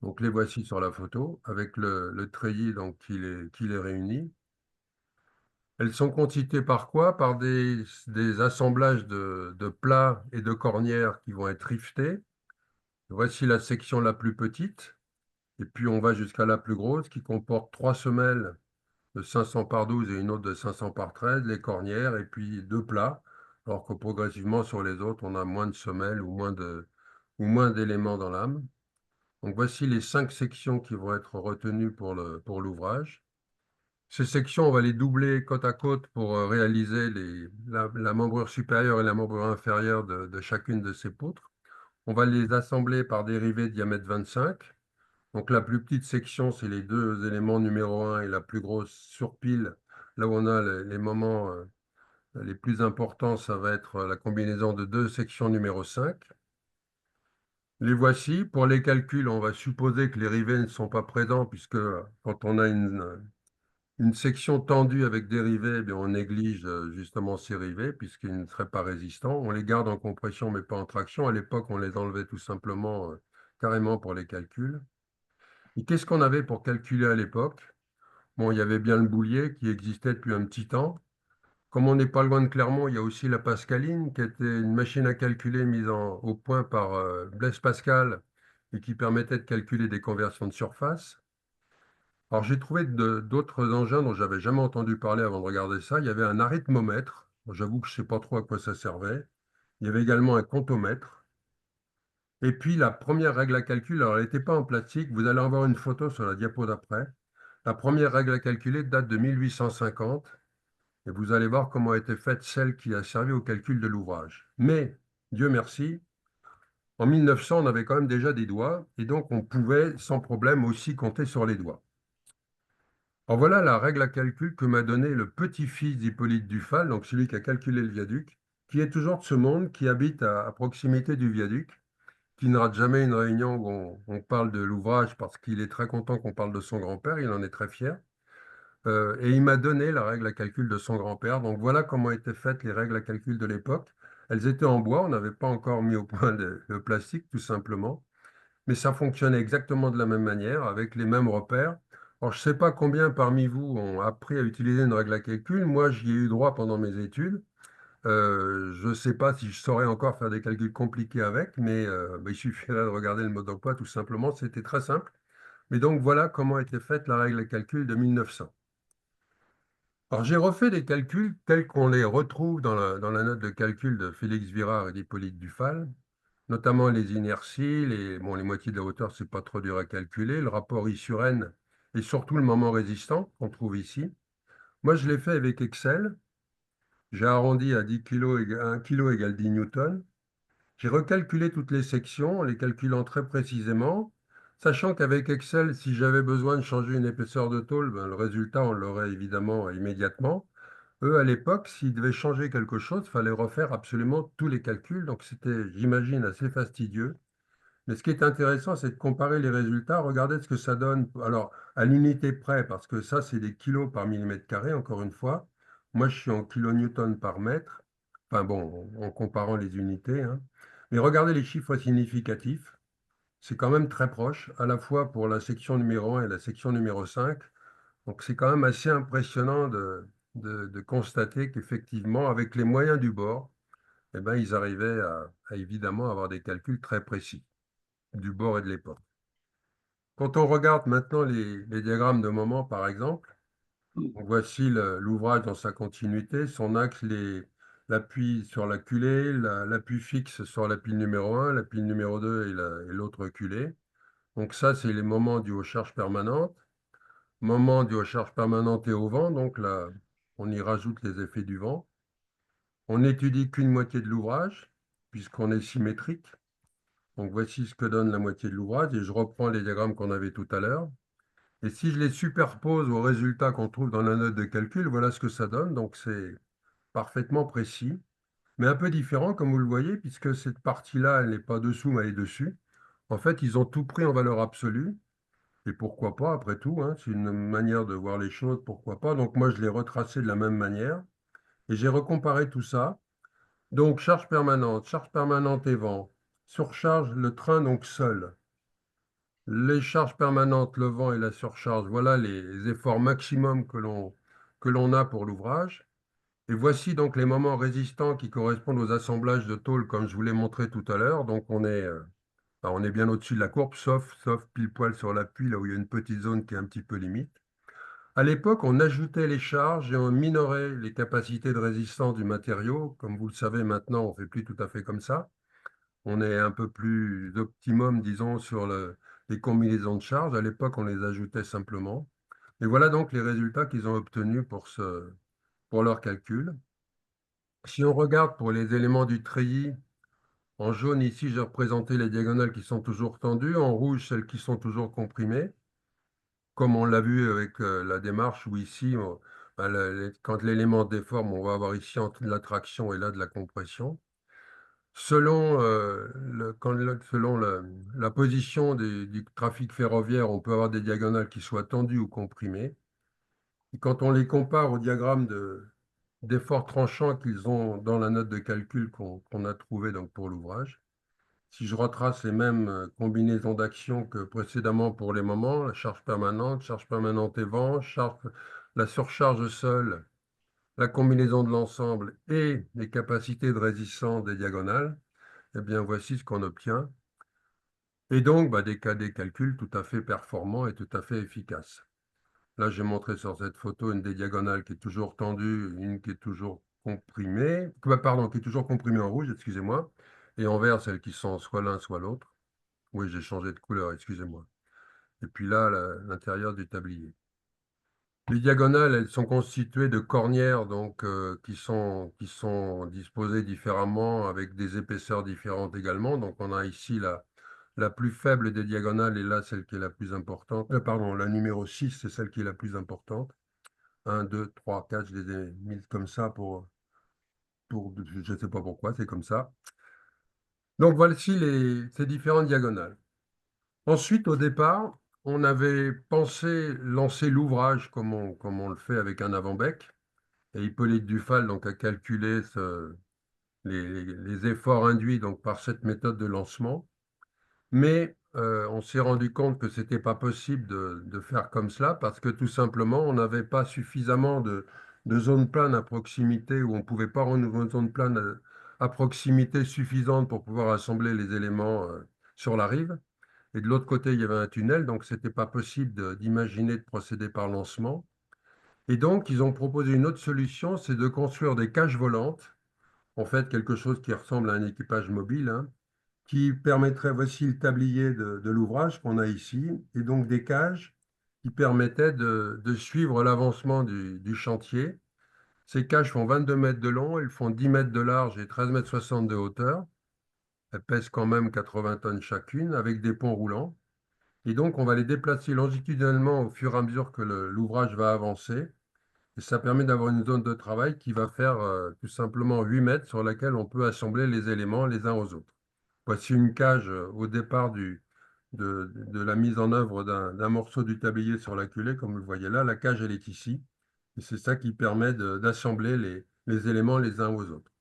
Donc les voici sur la photo, avec le treillis donc, qui les réunit. Elles sont constituées par quoi? Par des assemblages de plats et de cornières qui vont être rivetés. Voici la section la plus petite. Et puis on va jusqu'à la plus grosse qui comporte trois semelles de 500 par 12 et une autre de 500 par 13, les cornières et puis deux plats. Alors que progressivement sur les autres, on a moins de semelles ou moins d'éléments dans l'âme. Donc voici les 5 sections qui vont être retenues pour l'ouvrage. Ces sections, on va les doubler côte à côte pour réaliser la membrure supérieure et la membrure inférieure de chacune de ces poutres. On va les assembler par des rivets de diamètre 25. Donc la plus petite section, c'est les deux éléments numéro 1 et la plus grosse surpile. Là où on a les moments les plus importants, ça va être la combinaison de deux sections numéro 5. Les voici. Pour les calculs, on va supposer que les rivets ne sont pas présents, puisque quand on a une section tendue avec des rivets, eh bien, on néglige justement ces rivets, puisqu'ils ne seraient pas résistants. On les garde en compression, mais pas en traction. À l'époque, on les enlevait tout simplement carrément pour les calculs. Et qu'est-ce qu'on avait pour calculer à l'époque? Bon, il y avait bien le boulier qui existait depuis un petit temps. Comme on n'est pas loin de Clermont, il y a aussi la Pascaline, qui était une machine à calculer mise au point par Blaise Pascal et qui permettait de calculer des conversions de surface. Alors j'ai trouvé d'autres engins dont j'avais jamais entendu parler avant de regarder ça. Il y avait un arythmomètre. Bon, j'avoue que je ne sais pas trop à quoi ça servait. Il y avait également un comptomètre. Et puis la première règle à calcul, alors elle n'était pas en plastique. Vous allez en voir une photo sur la diapo d'après. La première règle à calculer date de 1850. Et vous allez voir comment a été faite celle qui a servi au calcul de l'ouvrage. Mais, Dieu merci, en 1900, on avait quand même déjà des doigts, et donc on pouvait sans problème aussi compter sur les doigts. Alors voilà la règle à calcul que m'a donnée le petit-fils d'Hippolyte Dufal, donc celui qui a calculé le viaduc. qui est toujours de ce monde, qui habite à proximité du viaduc, qui ne rate jamais une réunion où on parle de l'ouvrage parce qu'il est très content qu'on parle de son grand-père, il en est très fier. Et il m'a donné la règle à calcul de son grand-père. Donc voilà comment étaient faites les règles à calcul de l'époque. Elles étaient en bois, on n'avait pas encore mis au point le plastique, tout simplement. Mais ça fonctionnait exactement de la même manière, avec les mêmes repères. Alors, je ne sais pas combien parmi vous ont appris à utiliser une règle à calcul. Moi, j'y ai eu droit pendant mes études. Je ne sais pas si je saurais encore faire des calculs compliqués avec, mais il suffirait de regarder le mode d'emploi, tout simplement. C'était très simple. Mais donc, voilà comment était faite la règle à calcul de 1900. Alors, j'ai refait des calculs tels qu'on les retrouve dans la note de calcul de Félix Virard et d'Hippolyte Dufal, notamment les inerties, les moitiés de la hauteur, c'est pas trop dur à calculer, le rapport I sur N et surtout le moment résistant qu'on trouve ici. Moi, je l'ai fait avec Excel. J'ai arrondi à 10 kg, 1 kg égale 10 newtons. J'ai recalculé toutes les sections en les calculant très précisément, sachant qu'avec Excel, si j'avais besoin de changer une épaisseur de tôle, ben, le résultat, on l'aurait évidemment immédiatement. Eux, à l'époque, s'ils devaient changer quelque chose, il fallait refaire absolument tous les calculs. Donc, c'était, j'imagine, assez fastidieux. Mais ce qui est intéressant, c'est de comparer les résultats, regarder ce que ça donne. Alors, à l'unité près, parce que ça, c'est des kilos par millimètre carré, encore une fois. Moi, je suis en kilonewton par mètre. Enfin bon, en comparant les unités, hein. Mais regardez les chiffres significatifs. C'est quand même très proche, à la fois pour la section numéro 1 et la section numéro 5. Donc, c'est quand même assez impressionnant de constater qu'effectivement, avec les moyens du bord, eh ben, ils arrivaient à évidemment avoir des calculs très précis du bord et de l'époque. Quand on regarde maintenant les diagrammes de moment, par exemple, donc voici l'ouvrage dans sa continuité, son axe, l'appui sur la culée, l'appui fixe sur la pile numéro 1, la pile numéro 2 et l'autre culée. Donc ça, c'est les moments dus aux charges permanentes. Moment dus aux charges permanentes et au vent, donc là, on y rajoute les effets du vent. On n'étudie qu'une moitié de l'ouvrage, puisqu'on est symétrique. Donc voici ce que donne la moitié de l'ouvrage, et je reprends les diagrammes qu'on avait tout à l'heure. Et si je les superpose aux résultats qu'on trouve dans la note de calcul, voilà ce que ça donne. Donc c'est parfaitement précis, mais un peu différent, comme vous le voyez, puisque cette partie-là, elle n'est pas dessous, mais elle est dessus. En fait, ils ont tout pris en valeur absolue. Et pourquoi pas, après tout, hein, c'est une manière de voir les choses, pourquoi pas. Donc moi, je l'ai retracé de la même manière. Et j'ai recomparé tout ça. Donc, charge permanente et vent. Surcharge le train donc seul. Les charges permanentes, le vent et la surcharge, voilà les efforts maximum que l'on a pour l'ouvrage. Et voici donc les moments résistants qui correspondent aux assemblages de tôles comme je vous l'ai montré tout à l'heure. Donc on est bien au-dessus de la courbe, sauf pile poil sur l'appui, là où il y a une petite zone qui est un petit peu limite. À l'époque, on ajoutait les charges et on minorait les capacités de résistance du matériau. Comme vous le savez maintenant, on ne fait plus tout à fait comme ça. On est un peu plus optimum, disons, sur les combinaisons de charges. À l'époque, on les ajoutait simplement. Et voilà donc les résultats qu'ils ont obtenus pour leur calcul. Si on regarde pour les éléments du treillis, en jaune ici, j'ai représenté les diagonales qui sont toujours tendues, en rouge, celles qui sont toujours comprimées, comme on l'a vu avec la démarche où ici, quand l'élément déforme, on va avoir ici de la traction et là de la compression. Selon, la position du trafic ferroviaire, on peut avoir des diagonales qui soient tendues ou comprimées. Et quand on les compare au diagramme d'effort tranchant qu'ils ont dans la note de calcul qu'on a trouvé donc pour l'ouvrage, si je retrace les mêmes combinaisons d'actions que précédemment pour les moments, la charge permanente et vent, la surcharge seule, la combinaison de l'ensemble et les capacités de résistance des diagonales, eh bien, voici ce qu'on obtient. Et donc, des calculs tout à fait performants et tout à fait efficaces. Là, j'ai montré sur cette photo une des diagonales qui est toujours tendue, une qui est toujours comprimée, pardon, qui est toujours comprimée en rouge, excusez-moi, et en vert, celles qui sont soit l'un, soit l'autre. Oui, j'ai changé de couleur, excusez-moi. Et puis là, l'intérieur du tablier. Les diagonales, elles sont constituées de cornières donc, qui sont disposées différemment avec des épaisseurs différentes également. Donc on a ici la plus faible des diagonales et là celle qui est la plus importante. Pardon, la numéro 6, c'est celle qui est la plus importante. Un, 2, 3, 4, je les ai mises comme ça je ne sais pas pourquoi, c'est comme ça. Donc voici ces différentes diagonales. Ensuite, au départ, on avait pensé lancer l'ouvrage comme on le fait avec un avant-bec. Et Hippolyte Dufal donc, a calculé les efforts induits donc, par cette méthode de lancement. Mais on s'est rendu compte que ce n'était pas possible de faire comme cela parce que tout simplement, on n'avait pas suffisamment de zones planes à proximité où on ne pouvait pas rendre une zone plane à proximité suffisante pour pouvoir assembler les éléments sur la rive. Et de l'autre côté, il y avait un tunnel, donc ce n'était pas possible d'imaginer de procéder par lancement. Et donc, ils ont proposé une autre solution, c'est de construire des cages volantes, en fait quelque chose qui ressemble à un équipage mobile, hein, qui permettrait, voici le tablier de l'ouvrage qu'on a ici, et donc des cages qui permettaient de suivre l'avancement du chantier. Ces cages font 22 mètres de long, elles font 10 mètres de large et 13 mètres 60 de hauteur. Elles pèsent quand même 80 tonnes chacune, avec des ponts roulants. Et donc, on va les déplacer longitudinalement au fur et à mesure que l'ouvrage va avancer. Et ça permet d'avoir une zone de travail qui va faire tout simplement 8 mètres sur laquelle on peut assembler les éléments les uns aux autres. Voici une cage au départ de la mise en œuvre d'un morceau du tablier sur la culée, comme vous le voyez là. La cage, elle est ici. Et c'est ça qui permet d'assembler les éléments les uns aux autres.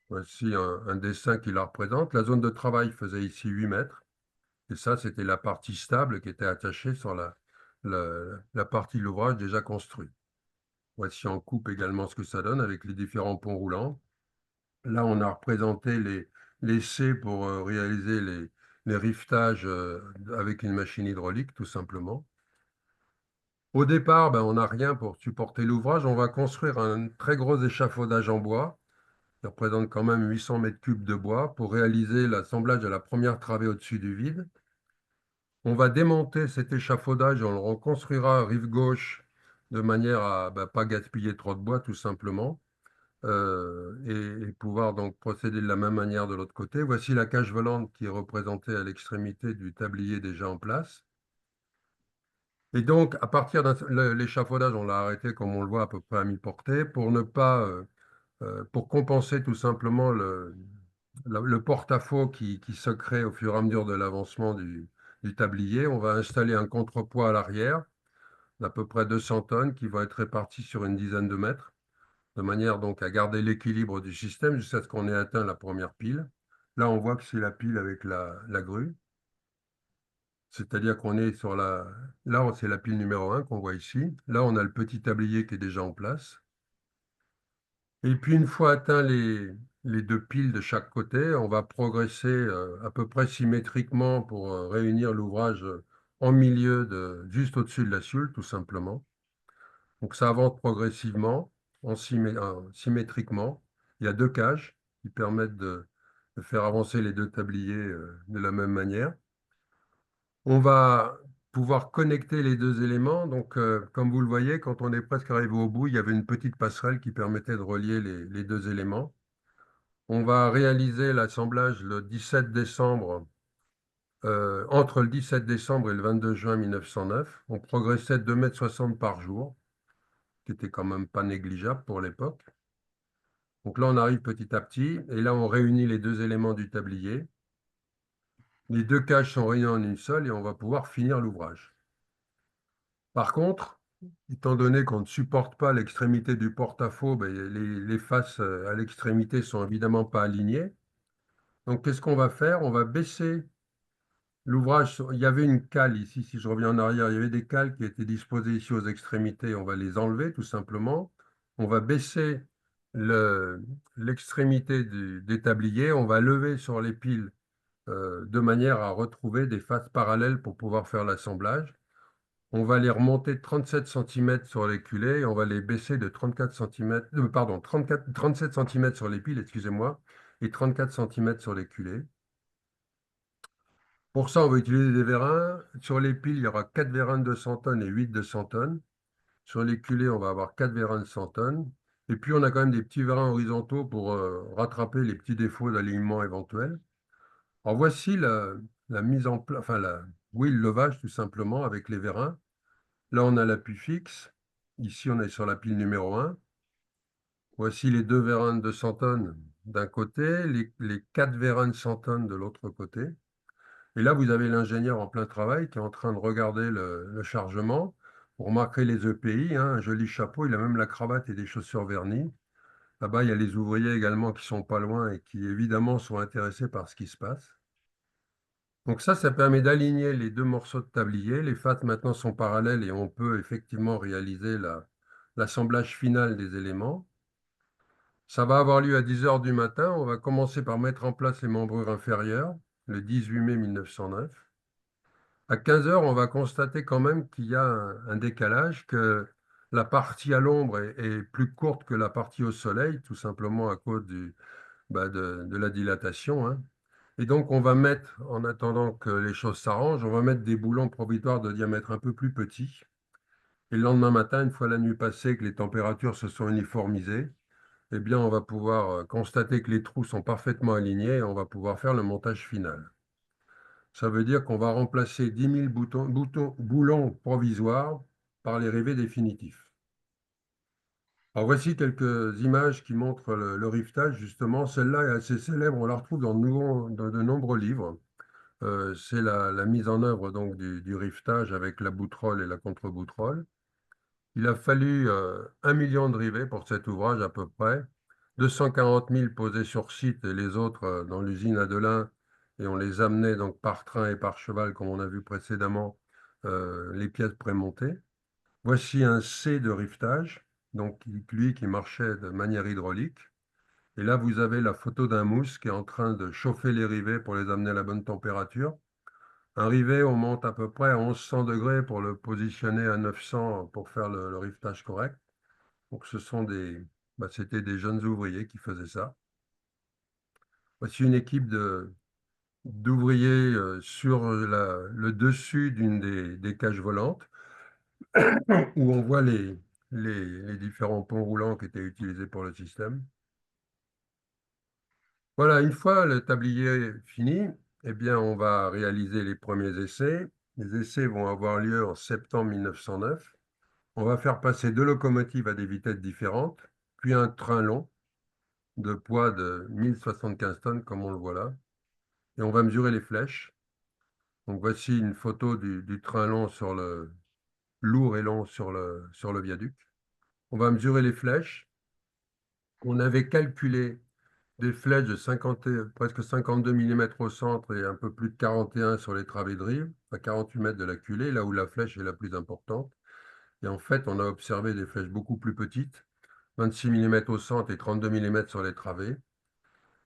Voici un dessin qui la représente. La zone de travail faisait ici 8 mètres. Et ça, c'était la partie stable qui était attachée sur la partie de l'ouvrage déjà construit. Voici en coupe également ce que ça donne avec les différents ponts roulants. Là, on a représenté les C pour réaliser les riftages avec une machine hydraulique, tout simplement. Au départ, ben, on n'a rien pour supporter l'ouvrage. On va construire un très gros échafaudage en bois, qui représente quand même 800 mètres cubes de bois, pour réaliser l'assemblage de la première travée au-dessus du vide. On va démonter cet échafaudage, on le reconstruira rive gauche de manière à ne pas gaspiller trop de bois, tout simplement. Et pouvoir donc procéder de la même manière de l'autre côté. Voici la cage volante qui est représentée à l'extrémité du tablier déjà en place. Et donc, à partir de l'échafaudage, on l'a arrêté comme on le voit à peu près à mi-portée pour ne pas, pour compenser tout simplement le porte-à-faux qui se crée au fur et à mesure de l'avancement du tablier. On va installer un contrepoids à l'arrière d'à peu près 200 tonnes qui va être réparti sur une dizaine de mètres de manière donc à garder l'équilibre du système jusqu'à ce qu'on ait atteint la première pile. Là, on voit que c'est la pile avec la grue, c'est-à-dire qu'on est sur la... Là, c'est la pile numéro 1 qu'on voit ici. Là, on a le petit tablier qui est déjà en place. Et puis, une fois atteint les deux piles de chaque côté, on va progresser à peu près symétriquement pour réunir l'ouvrage en milieu, juste au-dessus de la sulle, tout simplement. Donc ça avance progressivement, symétriquement. Il y a deux cages qui permettent de faire avancer les deux tabliers de la même manière. On va pouvoir connecter les deux éléments. Donc, comme vous le voyez, quand on est presque arrivé au bout, il y avait une petite passerelle qui permettait de relier les deux éléments. On va réaliser l'assemblage le 17 décembre, entre le 17 décembre et le 22 juin 1909. On progressait de 2,60 m par jour, qui était quand même pas négligeable pour l'époque. Donc là, on arrive petit à petit, et là, on réunit les deux éléments du tablier. Les deux cages sont réunies en une seule, et on va pouvoir finir l'ouvrage. Par contre, étant donné qu'on ne supporte pas l'extrémité du porte-à-faux, ben, les faces à l'extrémité sont évidemment pas alignées. Donc, qu'est-ce qu'on va faire? On va baisser l'ouvrage. Il y avait une cale ici, si je reviens en arrière, il y avait des cales qui étaient disposées ici aux extrémités. On va les enlever tout simplement. On va baisser l'extrémité des tabliers. On va lever sur les piles de manière à retrouver des faces parallèles pour pouvoir faire l'assemblage. On va les remonter de 37 cm sur les culées et on va les baisser de 34 cm, pardon, 37 cm sur les piles, excusez-moi, et 34 cm sur les culées. Pour ça, on va utiliser des vérins. Sur les piles, il y aura 4 vérins de 200 tonnes et 8 de 100 tonnes. Sur les culées, on va avoir 4 vérins de 100 tonnes. Et puis, on a quand même des petits vérins horizontaux pour rattraper les petits défauts d'alignement éventuels. Alors, voici la mise en place, enfin, oui, le levage tout simplement avec les vérins. Là, on a l'appui fixe. Ici, on est sur la pile numéro 1. Voici les deux vérins de 100 tonnes d'un côté, les quatre vérins de 100 tonnes de l'autre côté. Et là, vous avez l'ingénieur en plein travail qui est en train de regarder le chargement pour marquer les EPI, hein, un joli chapeau, il a même la cravate et des chaussures vernies. Là-bas, il y a les ouvriers également qui sont pas loin et qui évidemment sont intéressés par ce qui se passe. Donc ça permet d'aligner les deux morceaux de tablier. Les faces maintenant sont parallèles et on peut effectivement réaliser l'assemblage final des éléments. Ça va avoir lieu à 10 heures du matin. On va commencer par mettre en place les membrures inférieures, le 18 mai 1909. À 15 heures, on va constater quand même qu'il y a un décalage, que la partie à l'ombre est plus courte que la partie au soleil, tout simplement à cause de la dilatation, hein. Et donc, on va mettre, en attendant que les choses s'arrangent, on va mettre des boulons provisoires de diamètre un peu plus petit. Et le lendemain matin, une fois la nuit passée, que les températures se sont uniformisées, eh bien, on va pouvoir constater que les trous sont parfaitement alignés et on va pouvoir faire le montage final. Ça veut dire qu'on va remplacer 10 000 boulons provisoires par les rivets définitifs. Alors voici quelques images qui montrent le rivetage, justement. Celle-là est assez célèbre, on la retrouve dans de nombreux livres. C'est la mise en œuvre donc, du rivetage avec la boutrolle et la contre-boutrolle. Il a fallu 1 million de rivets pour cet ouvrage à peu près, 240 000 posés sur site et les autres dans l'usine à Delin, et on les amenait donc par train et par cheval, comme on a vu précédemment, les pièces prémontées. Voici un C de rivetage, donc lui qui marchait de manière hydraulique. Et là, vous avez la photo d'un mousse qui est en train de chauffer les rivets pour les amener à la bonne température. Un rivet, on monte à peu près à 1100 degrés pour le positionner à 900 pour faire le rivetage correct. Donc, c'était des jeunes ouvriers qui faisaient ça. Voici une équipe d'ouvriers sur le dessus d'une des cages volantes où on voit les différents ponts roulants qui étaient utilisés pour le système. Voilà, une fois le tablier fini, eh bien, on va réaliser les premiers essais. Les essais vont avoir lieu en septembre 1909. On va faire passer deux locomotives à des vitesses différentes, puis un train long de poids de 1075 tonnes, comme on le voit là. Et on va mesurer les flèches. Donc voici une photo du train long lourd et long sur le viaduc. On va mesurer les flèches. On avait calculé des flèches de presque 52 mm au centre et un peu plus de 41 sur les travées de rive, à 48 mètres de la culée, là où la flèche est la plus importante. Et en fait, on a observé des flèches beaucoup plus petites, 26 mm au centre et 32 mm sur les travées.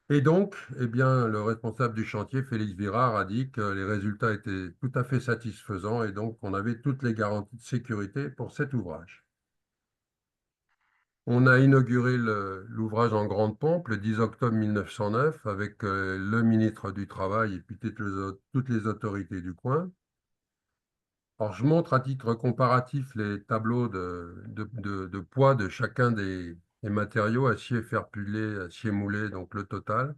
Et donc, eh bien, le responsable du chantier, Félix Virard, a dit que les résultats étaient tout à fait satisfaisants et donc on avait toutes les garanties de sécurité pour cet ouvrage. On a inauguré l'ouvrage en grande pompe le 10 octobre 1909 avec le ministre du Travail et puis toutes les autorités du coin. Alors, je montre à titre comparatif les tableaux de poids de chacun des matériaux, acier, fer pilé, acier moulé, donc le total.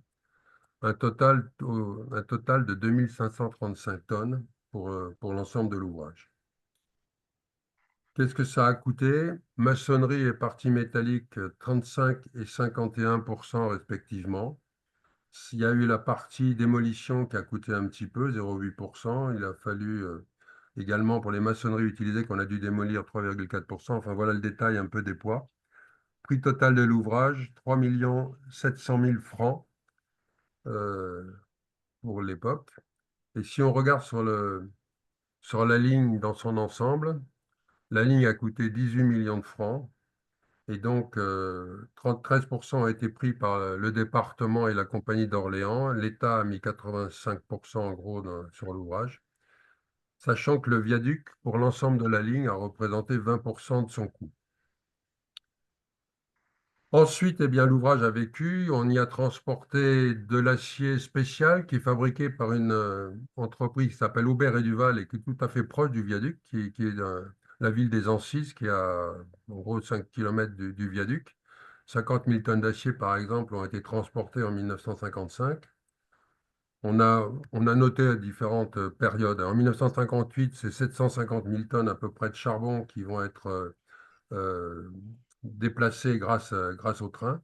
Un total de 2535 tonnes pour l'ensemble de l'ouvrage. Qu'est-ce que ça a coûté? Maçonnerie et partie métallique, 35 et 51% respectivement. Il y a eu la partie démolition qui a coûté un petit peu, 0,8%. Il a fallu également pour les maçonneries utilisées qu'on a dû démolir 3,4%. Enfin voilà le détail un peu des poids. Prix total de l'ouvrage, 3 700 000 francs euh, pour l'époque. Et si on regarde sur la ligne dans son ensemble, la ligne a coûté 18 millions de francs. Et donc, 13% a été pris par le département et la compagnie d'Orléans. L'État a mis 85% en gros sur l'ouvrage, sachant que le viaduc, pour l'ensemble de la ligne, a représenté 20% de son coût. Ensuite, eh bien, l'ouvrage a vécu. On y a transporté de l'acier spécial qui est fabriqué par une entreprise qui s'appelle Aubert et Duval et qui est tout à fait proche du viaduc, qui est dans la ville des Ancises, qui est à en gros 5 km du viaduc. 50 000 tonnes d'acier, par exemple, ont été transportées en 1955. On a noté différentes périodes. En 1958, c'est 750 000 tonnes à peu près de charbon qui vont être déplacés grâce au train.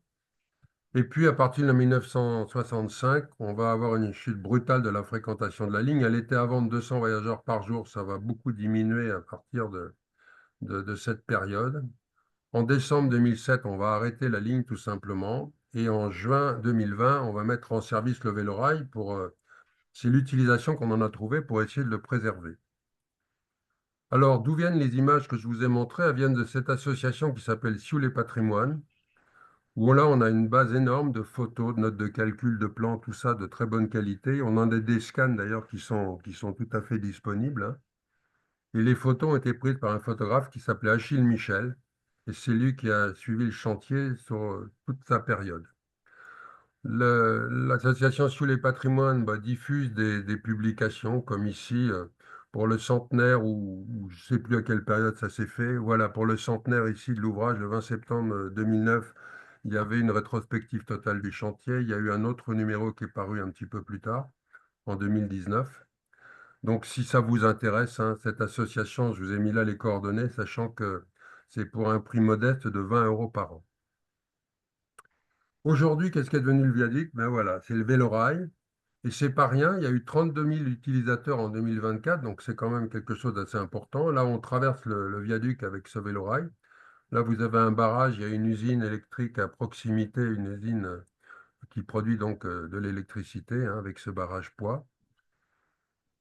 Et puis, à partir de 1965, on va avoir une chute brutale de la fréquentation de la ligne. Elle était avant de 200 voyageurs par jour. Ça va beaucoup diminuer à partir de cette période. En décembre 2007, on va arrêter la ligne tout simplement. Et en juin 2020, on va mettre en service le Vélorail c'est l'utilisation qu'on en a trouvé pour essayer de le préserver. Alors, d'où viennent les images que je vous ai montrées? Elles viennent de cette association qui s'appelle Sioule et Patrimoine, où là, on a une base énorme de photos, de notes de calcul, de plans, tout ça de très bonne qualité. On en a des scans d'ailleurs qui sont tout à fait disponibles, hein. Et les photos ont été prises par un photographe qui s'appelait Achille Michel, et c'est lui qui a suivi le chantier sur toute sa période. L'association Sous les patrimoines bah, diffuse des publications comme ici pour le centenaire ou je ne sais plus à quelle période ça s'est fait. Voilà, pour le centenaire ici de l'ouvrage, le 20 septembre 2009, il y avait une rétrospective totale du chantier. Il y a eu un autre numéro qui est paru un petit peu plus tard, en 2019. Donc si ça vous intéresse, hein, cette association, je vous ai mis là les coordonnées, sachant que c'est pour un prix modeste de 20 euros par an. Aujourd'hui, qu'est-ce qui est devenu le viaduc? Ben voilà, c'est le Vélorail. Et c'est pas rien, il y a eu 32 000 utilisateurs en 2024, donc c'est quand même quelque chose d'assez important. Là, on traverse le viaduc avec ce Vélorail. Là, vous avez un barrage, il y a une usine électrique à proximité, une usine qui produit donc de l'électricité hein, avec ce barrage poids.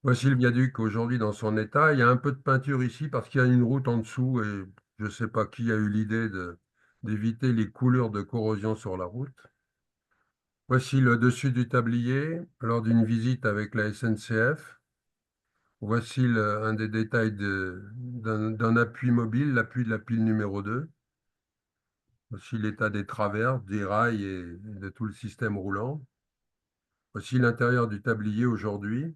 Voici le viaduc aujourd'hui dans son état. Il y a un peu de peinture ici parce qu'il y a une route en dessous et je ne sais pas qui a eu l'idée d'éviter les coulures de corrosion sur la route. Voici le dessus du tablier lors d'une visite avec la SNCF. Voici un des détails d'un appui mobile, l'appui de la pile numéro 2. Voici l'état des traverses, des rails et de tout le système roulant. Voici l'intérieur du tablier aujourd'hui.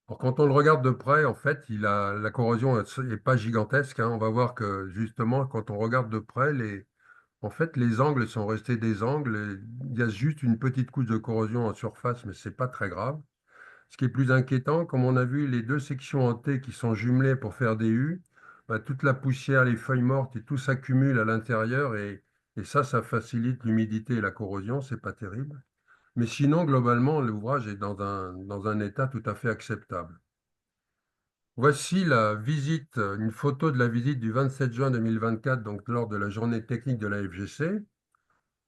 Alors, quand on le regarde de près, en fait, la corrosion n'est pas gigantesque, hein. On va voir que justement, quand on regarde de près, en fait, les angles sont restés des angles. Et il y a juste une petite couche de corrosion en surface, mais ce n'est pas très grave. Ce qui est plus inquiétant, comme on a vu les deux sections en T qui sont jumelées pour faire des U, bah, toute la poussière, les feuilles mortes et tout s'accumule à l'intérieur et ça facilite l'humidité et la corrosion, c'est pas terrible. Mais sinon, globalement, l'ouvrage est dans un état tout à fait acceptable. Voici une photo de la visite du 27 juin 2024, donc lors de la journée technique de la FGC.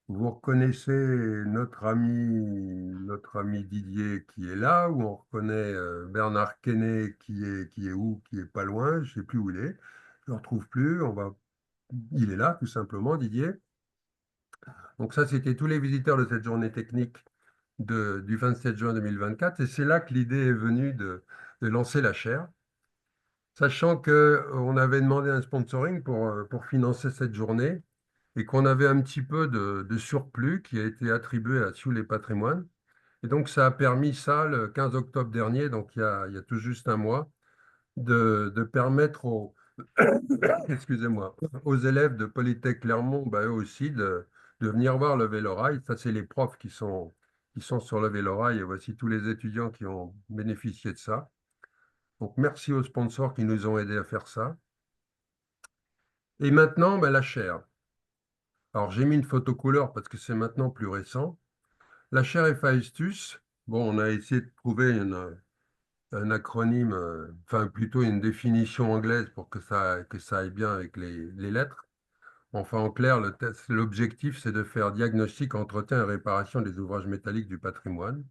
Vous reconnaissez notre ami Didier qui est là, ou on reconnaît Bernard Quesnay qui est où, qui est pas loin, je ne sais plus où il est, je ne le retrouve plus, il est là tout simplement, Didier. Donc ça, c'était tous les visiteurs de cette journée technique du 27 juin 2024, et c'est là que l'idée est venue de lancer la chaire, sachant qu'on avait demandé un sponsoring pour financer cette journée et qu'on avait un petit peu de surplus qui a été attribué à Sous les patrimoines. Et donc, ça a permis ça, le 15 octobre dernier, donc il y a tout juste un mois, de permettre excusez-moi, aux élèves de Polytech Clermont, bah, eux aussi, de venir voir le Vélorail. Ça, c'est les profs qui sont sur le Vélorail et voici tous les étudiants qui ont bénéficié de ça. Donc, merci aux sponsors qui nous ont aidés à faire ça. Et maintenant, bah, la chaire. Alors, j'ai mis une photo couleur parce que c'est maintenant plus récent. La chaire Héphaïstus, bon, on a essayé de trouver un acronyme, enfin plutôt une définition anglaise pour que ça aille bien avec les lettres. Enfin, en clair, l'objectif, c'est de faire diagnostic, entretien et réparation des ouvrages métalliques du patrimoine.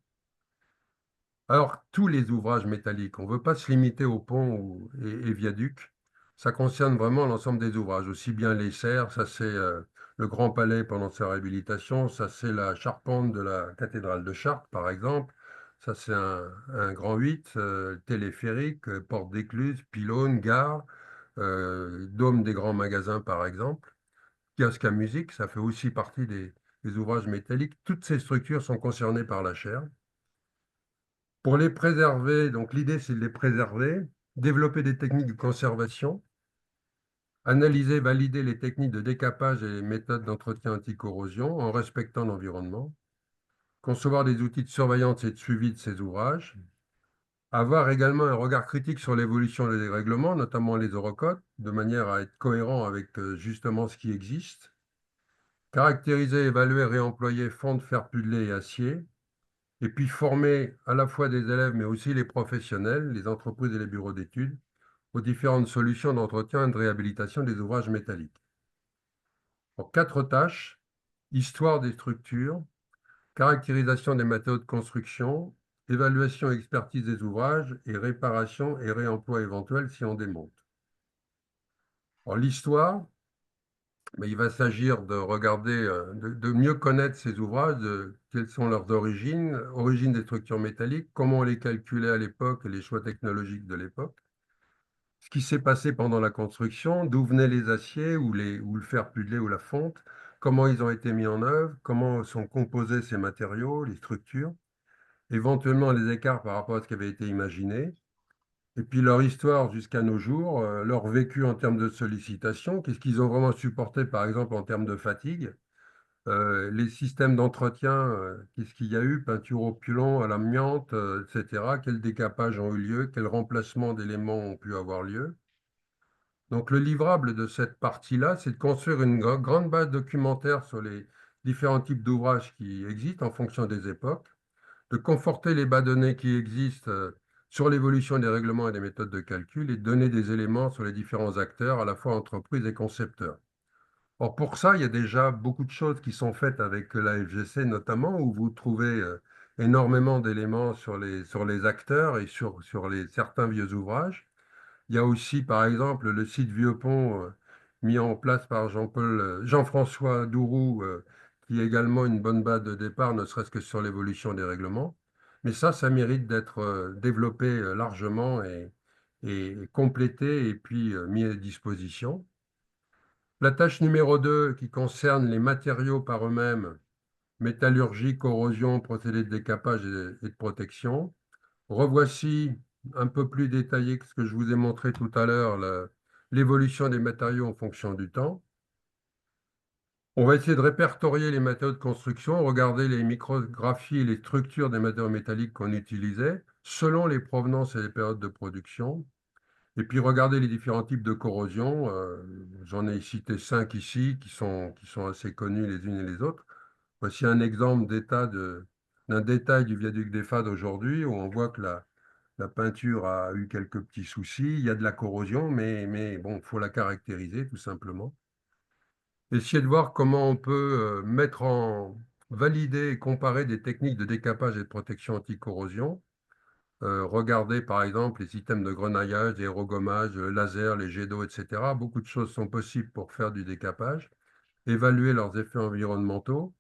Alors, tous les ouvrages métalliques, on ne veut pas se limiter aux ponts et viaducs. Ça concerne vraiment l'ensemble des ouvrages, aussi bien les serres, ça c'est le Grand Palais pendant sa réhabilitation, ça c'est la charpente de la cathédrale de Chartres, par exemple, ça c'est un grand 8, téléphérique, porte d'écluse, pylône, gare, dôme des grands magasins, par exemple, kiosque à musique, ça fait aussi partie des ouvrages métalliques. Toutes ces structures sont concernées par la chaire. Pour les préserver, donc l'idée c'est de les préserver, développer des techniques de conservation, analyser, valider les techniques de décapage et les méthodes d'entretien anti-corrosion en respectant l'environnement, concevoir des outils de surveillance et de suivi de ces ouvrages, Avoir également un regard critique sur l'évolution des règlements, notamment les eurocodes, de manière à être cohérent avec justement ce qui existe. Caractériser, évaluer, réemployer fonds de fer pudelé et acier. Et puis former à la fois des élèves, mais aussi les professionnels, les entreprises et les bureaux d'études, aux différentes solutions d'entretien et de réhabilitation des ouvrages métalliques. Pour 4 tâches: histoire des structures, caractérisation des matériaux de construction, évaluation et expertise des ouvrages et réparation et réemploi éventuel si on démonte. Alors, l'histoire, il va s'agir de regarder, de mieux connaître ces ouvrages, quelles sont leurs origines, origine des structures métalliques, comment on les calculait à l'époque et les choix technologiques de l'époque, ce qui s'est passé pendant la construction, d'où venaient les aciers ou le fer pudelé ou la fonte, comment ils ont été mis en œuvre, comment sont composés ces matériaux, les structures, éventuellement les écarts par rapport à ce qui avait été imaginé, et puis leur histoire jusqu'à nos jours, leur vécu en termes de sollicitation, qu'est-ce qu'ils ont vraiment supporté par exemple en termes de fatigue, les systèmes d'entretien, qu'est-ce qu'il y a eu, peinture au plomb, à l'amiante, etc. Quels décapages ont eu lieu, quels remplacements d'éléments ont pu avoir lieu. Donc le livrable de cette partie-là, c'est de construire une grande base documentaire sur les différents types d'ouvrages qui existent en fonction des époques, de conforter les bases de données qui existent sur l'évolution des règlements et des méthodes de calcul et de donner des éléments sur les différents acteurs, à la fois entreprises et concepteurs. Or, pour ça, il y a déjà beaucoup de choses qui sont faites avec la FGC notamment, où vous trouvez énormément d'éléments sur les acteurs et sur certains vieux ouvrages. Il y a aussi, par exemple, le site Vieux-Pont mis en place par Jean-François Douroux, qui est également une bonne base de départ, ne serait-ce que sur l'évolution des règlements. Mais ça mérite d'être développé largement et complété et puis mis à disposition. La tâche numéro 2, qui concerne les matériaux par eux-mêmes, métallurgie, corrosion, procédés de décapage et de protection. Revoici un peu plus détaillé que ce que je vous ai montré tout à l'heure, l'évolution des matériaux en fonction du temps. On va essayer de répertorier les matériaux de construction, regarder les micrographies et les structures des matériaux métalliques qu'on utilisait, selon les provenances et les périodes de production. Et puis regarder les différents types de corrosion. J'en ai cité 5 ici qui sont assez connus les unes et les autres. Voici un exemple d'un détail du viaduc des Fades aujourd'hui où on voit que la peinture a eu quelques petits soucis. Il y a de la corrosion, mais bon, il faut la caractériser tout simplement. Essayer de voir comment on peut valider et comparer des techniques de décapage et de protection anti-corrosion. Regardez par exemple les systèmes de grenaillage, aérogommage, laser, les jets d'eau, etc. Beaucoup de choses sont possibles pour faire du décapage. Évaluer leurs effets environnementaux.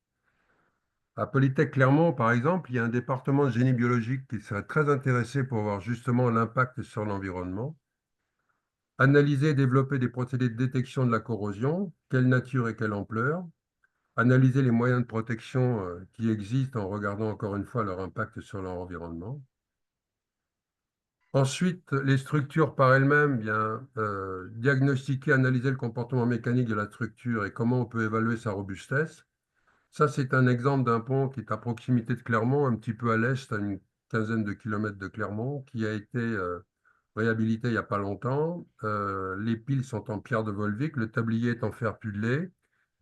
À Polytech Clermont, par exemple, il y a un département de génie biologique qui serait très intéressé pour voir justement l'impact sur l'environnement. Analyser et développer des procédés de détection de la corrosion, quelle nature et quelle ampleur. Analyser les moyens de protection qui existent en regardant encore une fois leur impact sur leur environnement. Ensuite, les structures par elles-mêmes, bien, diagnostiquer, analyser le comportement mécanique de la structure et comment on peut évaluer sa robustesse. Ça, c'est un exemple d'un pont qui est à proximité de Clermont, un petit peu à l'est, à une quinzaine de kilomètres de Clermont, qui a été réhabilité il n'y a pas longtemps. Les piles sont en pierre de Volvic, le tablier est en fer pudelé.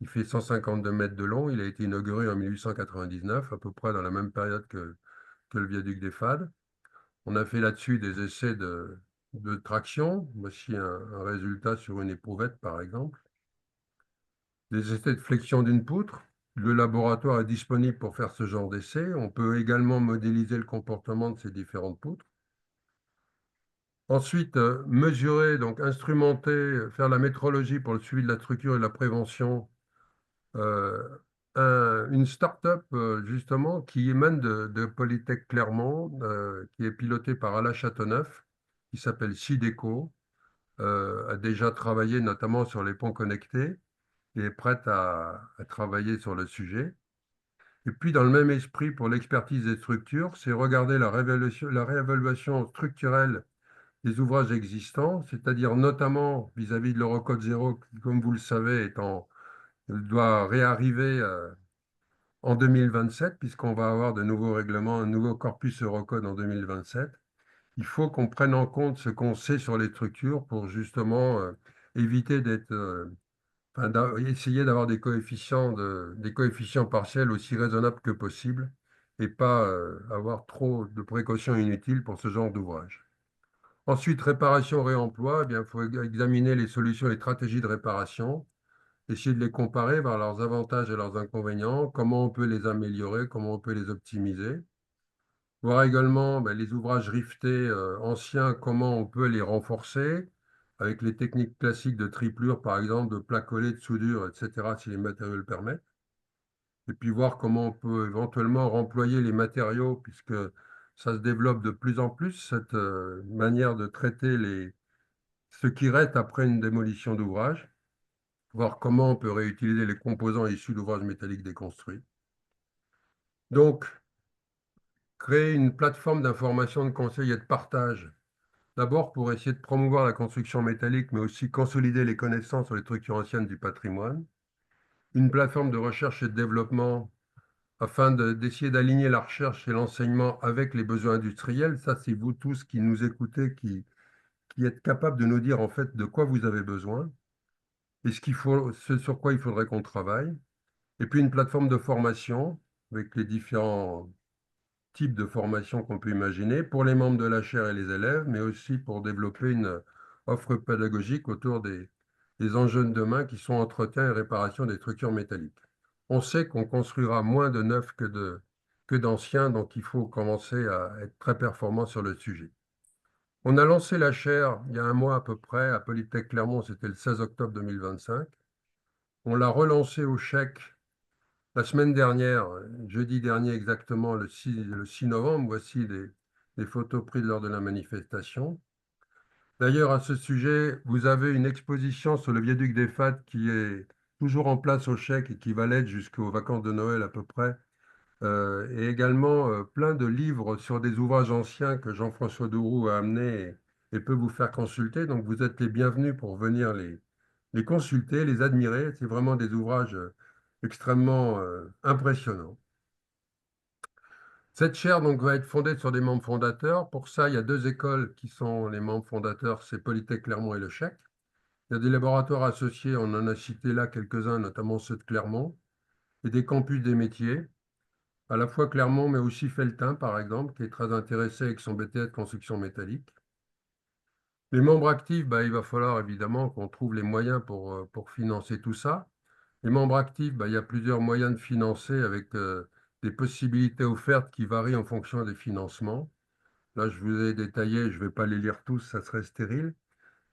Il fait 152 mètres de long. Il a été inauguré en 1899, à peu près dans la même période que le viaduc des Fades. On a fait là-dessus des essais de traction. Voici un résultat sur une éprouvette, par exemple. Des essais de flexion d'une poutre. Le laboratoire est disponible pour faire ce genre d'essai. On peut également modéliser le comportement de ces différentes poutres. Ensuite, mesurer, donc instrumenter, faire la métrologie pour le suivi de la structure et de la prévention. Euh, une start-up, justement, qui émane de Polytech Clermont, qui est pilotée par Alain Châteauneuf, qui s'appelle Sideco, a déjà travaillé notamment sur les ponts connectés et est prête à travailler sur le sujet. Et puis, dans le même esprit, pour l'expertise des structures, c'est regarder la réévaluation structurelle des ouvrages existants, c'est-à-dire notamment vis-à-vis de l'Eurocode 0, qui, comme vous le savez, doit réarriver en 2027, puisqu'on va avoir de nouveaux règlements, un nouveau corpus Eurocode en 2027. il faut qu'on prenne en compte ce qu'on sait sur les structures pour justement éviter d'être, enfin, essayer d'avoir des coefficients partiels aussi raisonnables que possible et pas avoir trop de précautions inutiles pour ce genre d'ouvrage. Ensuite, réparation, réemploi, eh bien, il faut examiner les solutions et les stratégies de réparation, essayer de les comparer, voir leurs avantages et leurs inconvénients, comment on peut les améliorer, comment on peut les optimiser. Voir également ben, les ouvrages riftés anciens, comment on peut les renforcer, avec les techniques classiques de triplure, par exemple, de placolé, de soudure, etc., si les matériaux le permettent. Et puis voir comment on peut éventuellement remployer les matériaux, puisque ça se développe de plus en plus, cette manière de traiter ce qui reste après une démolition d'ouvrage. Voir comment on peut réutiliser les composants issus d'ouvrages métalliques déconstruits. Donc, créer une plateforme d'information, de conseil et de partage. D'abord, pour essayer de promouvoir la construction métallique, mais aussi consolider les connaissances sur les structures anciennes du patrimoine. Une plateforme de recherche et de développement afin d'essayer d'aligner la recherche et l'enseignement avec les besoins industriels. Ça, c'est vous tous qui nous écoutez, qui êtes capables de nous dire en fait de quoi vous avez besoin et ce sur quoi il faudrait qu'on travaille. Et puis une plateforme de formation avec les différents types de formation qu'on peut imaginer pour les membres de la chaire et les élèves, mais aussi pour développer une offre pédagogique autour des enjeux de demain qui sont entretien et réparation des structures métalliques. On sait qu'on construira moins de neufs que d'anciens, donc il faut commencer à être très performant sur le sujet. On a lancé la chaire il y a un mois à peu près à Polytech Clermont, c'était le 16 octobre 2025. On l'a relancé au Chèque la semaine dernière, jeudi dernier exactement, le 6 novembre, voici les photos prises lors de la manifestation. D'ailleurs, à ce sujet, vous avez une exposition sur le viaduc des Fades qui est toujours en place au Chèque et qui va l'être jusqu'aux vacances de Noël à peu près. Et également plein de livres sur des ouvrages anciens que Jean-François Douroux a amenés et peut vous faire consulter. Donc vous êtes les bienvenus pour venir les consulter, les admirer. C'est vraiment des ouvrages extrêmement impressionnants. Cette chaire donc, va être fondée sur des membres fondateurs. Pour ça, il y a deux écoles qui sont les membres fondateurs, c'est Polytech Clermont et le Chèque. Il y a des laboratoires associés, on en a cité là quelques-uns, notamment ceux de Clermont, et des campus des métiers, à la fois Clermont, mais aussi Felletin, par exemple, qui est très intéressé avec son BTS de construction métallique. Les membres actifs, bah, il va falloir évidemment qu'on trouve les moyens pour financer tout ça. Les membres actifs, bah, il y a plusieurs moyens de financer avec des possibilités offertes qui varient en fonction des financements. Là, je vous ai détaillé, je ne vais pas les lire tous, ça serait stérile.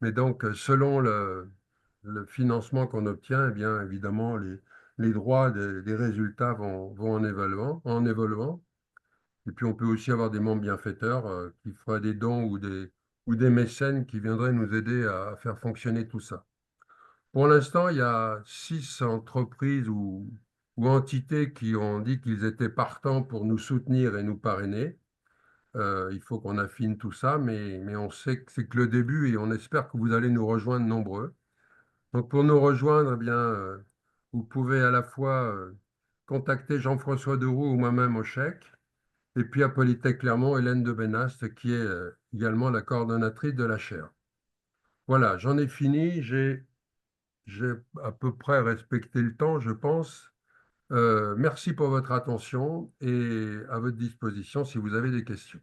Mais donc, selon le financement qu'on obtient, eh bien, évidemment, les droits des résultats vont en évoluant. Et puis, on peut aussi avoir des membres bienfaiteurs qui feraient des dons ou des mécènes qui viendraient nous aider à faire fonctionner tout ça. Pour l'instant, il y a 6 entreprises ou entités qui ont dit qu'ils étaient partants pour nous soutenir et nous parrainer. Il faut qu'on affine tout ça, mais on sait que c'est que le début et on espère que vous allez nous rejoindre nombreux. Donc pour nous rejoindre, eh bien, vous pouvez à la fois contacter Jean-François Deroux ou moi-même au Chèque, et puis à Polytech Clermont, Hélène de Benast, qui est également la coordonnatrice de la chaire. Voilà, j'en ai fini. J'ai à peu près respecté le temps, je pense. Merci pour votre attention et à votre disposition si vous avez des questions.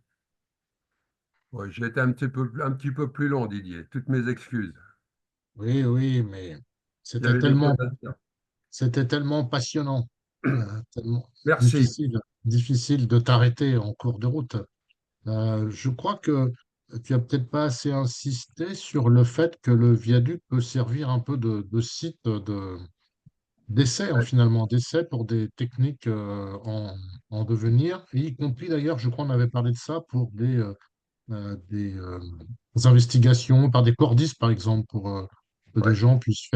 Ouais, j'ai été un petit peu plus long, Didier. Toutes mes excuses. Oui, oui, mais Il y c'était avait des tellement, choses à dire. c'était tellement passionnant, tellement Merci. difficile de t'arrêter en cours de route. Je crois que tu as peut-être pas assez insisté sur le fait que le viaduc peut servir un peu de site d'essai, Ouais, finalement, d'essai pour des techniques en devenir, et y compris d'ailleurs, je crois qu'on avait parlé de ça pour des investigations par des cordistes, par exemple, pour que des ouais, gens puissent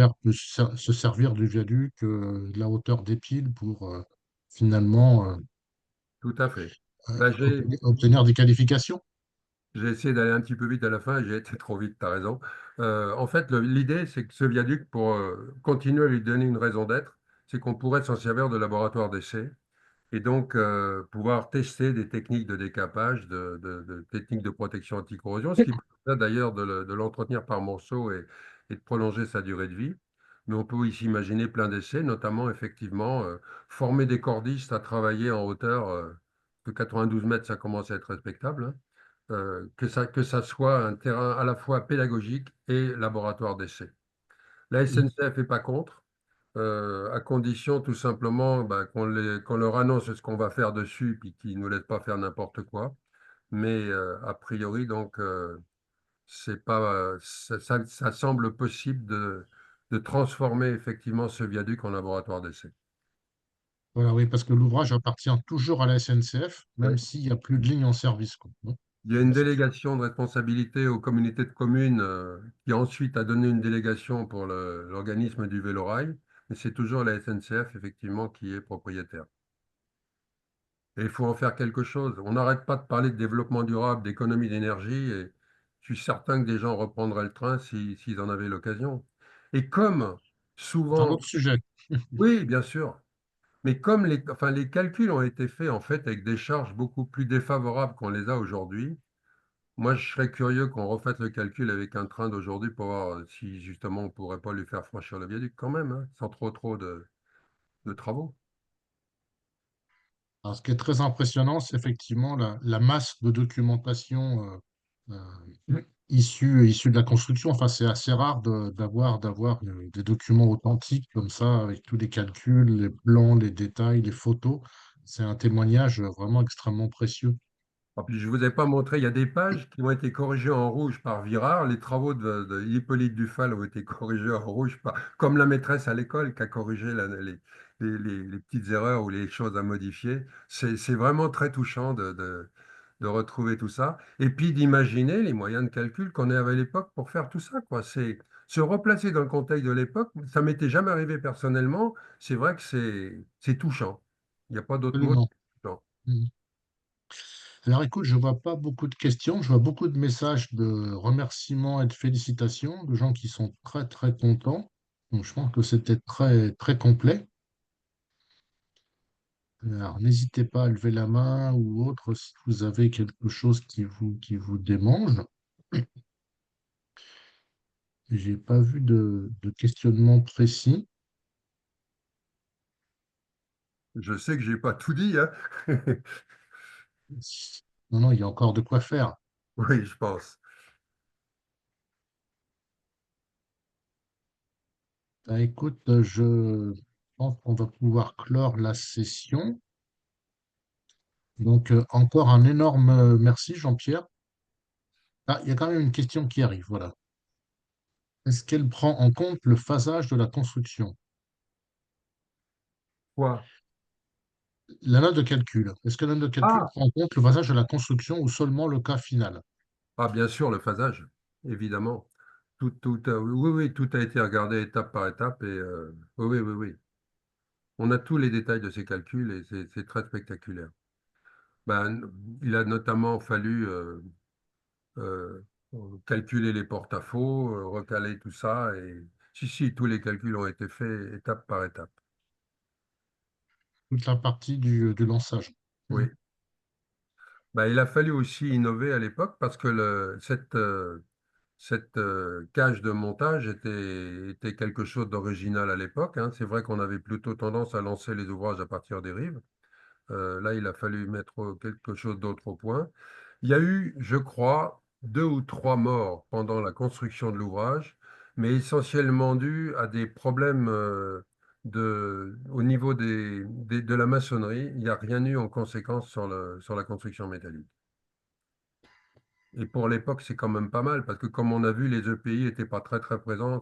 se servir du viaduc, de la hauteur des piles pour finalement tout à fait. Ben, obtenir des qualifications. j'ai essayé d'aller un petit peu vite à la fin et j'ai été trop vite, tu as raison. En fait, l'idée, c'est que ce viaduc, pour continuer à lui donner une raison d'être, c'est qu'on pourrait s'en servir de laboratoire d'essai et donc pouvoir tester des techniques de décapage, de techniques de protection anti-corrosion, ce qui permet d'ailleurs de l'entretenir par morceaux et de prolonger sa durée de vie. Mais on peut aussi imaginer plein d'essais, notamment effectivement former des cordistes à travailler en hauteur de 92 mètres, ça commence à être respectable, hein, que ça soit un terrain à la fois pédagogique et laboratoire d'essai. La SNCF n'est pas contre, à condition tout simplement bah, qu'on leur annonce ce qu'on va faire dessus, puis qu'ils ne nous laissent pas faire n'importe quoi. Mais a priori, donc, c'est pas, ça semble possible de transformer effectivement ce viaduc en laboratoire d'essai. Voilà, oui, parce que l'ouvrage appartient toujours à la SNCF, Oui. même s'il n'y a plus de ligne en service, quoi. Bon. Il y a une délégation de responsabilité aux communautés de communes qui ensuite a donné une délégation pour l'organisme du Vélorail, mais c'est toujours la SNCF effectivement qui est propriétaire. Et il faut en faire quelque chose. On n'arrête pas de parler de développement durable, d'économie d'énergie, et je suis certain que des gens reprendraient le train s'ils en avaient l'occasion. Et comme C'est un souvent, autre sujet. oui, bien sûr, mais comme enfin, les calculs ont été faits en fait avec des charges beaucoup plus défavorables qu'on les a aujourd'hui, moi je serais curieux qu'on refasse le calcul avec un train d'aujourd'hui pour voir si justement on pourrait pas lui faire franchir le viaduc quand même, hein, sans trop de travaux. Alors, ce qui est très impressionnant, c'est effectivement la masse de documentation issue de la construction. Enfin, c'est assez rare d'avoir des documents authentiques comme ça, avec tous les calculs, les plans, les détails, les photos. C'est un témoignage vraiment extrêmement précieux. Et puis, je ne vous ai pas montré, il y a des pages qui ont été corrigées en rouge par Virard. Les travaux de Hippolyte Dufal ont été corrigés en rouge, comme la maîtresse à l'école qui a corrigé les petites erreurs ou les choses à modifier. C'est vraiment très touchant de retrouver tout ça. Et puis d'imaginer les moyens de calcul qu'on avait à l'époque pour faire tout ça, quoi. C'est se replacer dans le contexte de l'époque. Ça m'était jamais arrivé personnellement. C'est vrai que c'est touchant. Il n'y a pas d'autre mot. Absolument. Mhm. Alors écoute, je vois pas beaucoup de questions, je vois beaucoup de messages de remerciements et de félicitations, de gens qui sont très très contents. Donc je pense que c'était très très complet. Alors n'hésitez pas à lever la main ou autre si vous avez quelque chose qui vous démange. J'ai pas vu de questionnement précis. Je sais que j'ai pas tout dit, hein. Non, non, il y a encore de quoi faire. Oui, je pense. Ben, écoute, je pense qu'on va pouvoir clore la session. Donc encore un énorme merci, Jean-Pierre. Ah, il y a quand même une question qui arrive, voilà. Est-ce qu'elle prend en compte le phasage de la construction? Quoi? La note de calcul. Est-ce que la note de calcul Ah, prend en compte le phasage de la construction ou seulement le cas final? ah, bien sûr, le phasage, évidemment. Oui, oui, tout a été regardé étape par étape et oui, oui, oui, oui. On a tous les détails de ces calculs et c'est très spectaculaire. Ben, il a notamment fallu euh, calculer les porte-à-faux, recaler tout ça et si, tous les calculs ont été faits étape par étape. Toute la partie du lançage. Mhm. Oui. Ben, il a fallu aussi innover à l'époque parce que cette cage de montage était quelque chose d'original à l'époque, hein. C'est vrai qu'on avait plutôt tendance à lancer les ouvrages à partir des rives. Là, il a fallu mettre quelque chose d'autre au point. Il y a eu, je crois, deux ou trois morts pendant la construction de l'ouvrage, mais essentiellement dû à des problèmes au niveau de la maçonnerie. Il n'y a rien eu en conséquence sur la construction métallique. Et pour l'époque, c'est quand même pas mal, parce que comme on a vu, les EPI n'étaient pas très très présents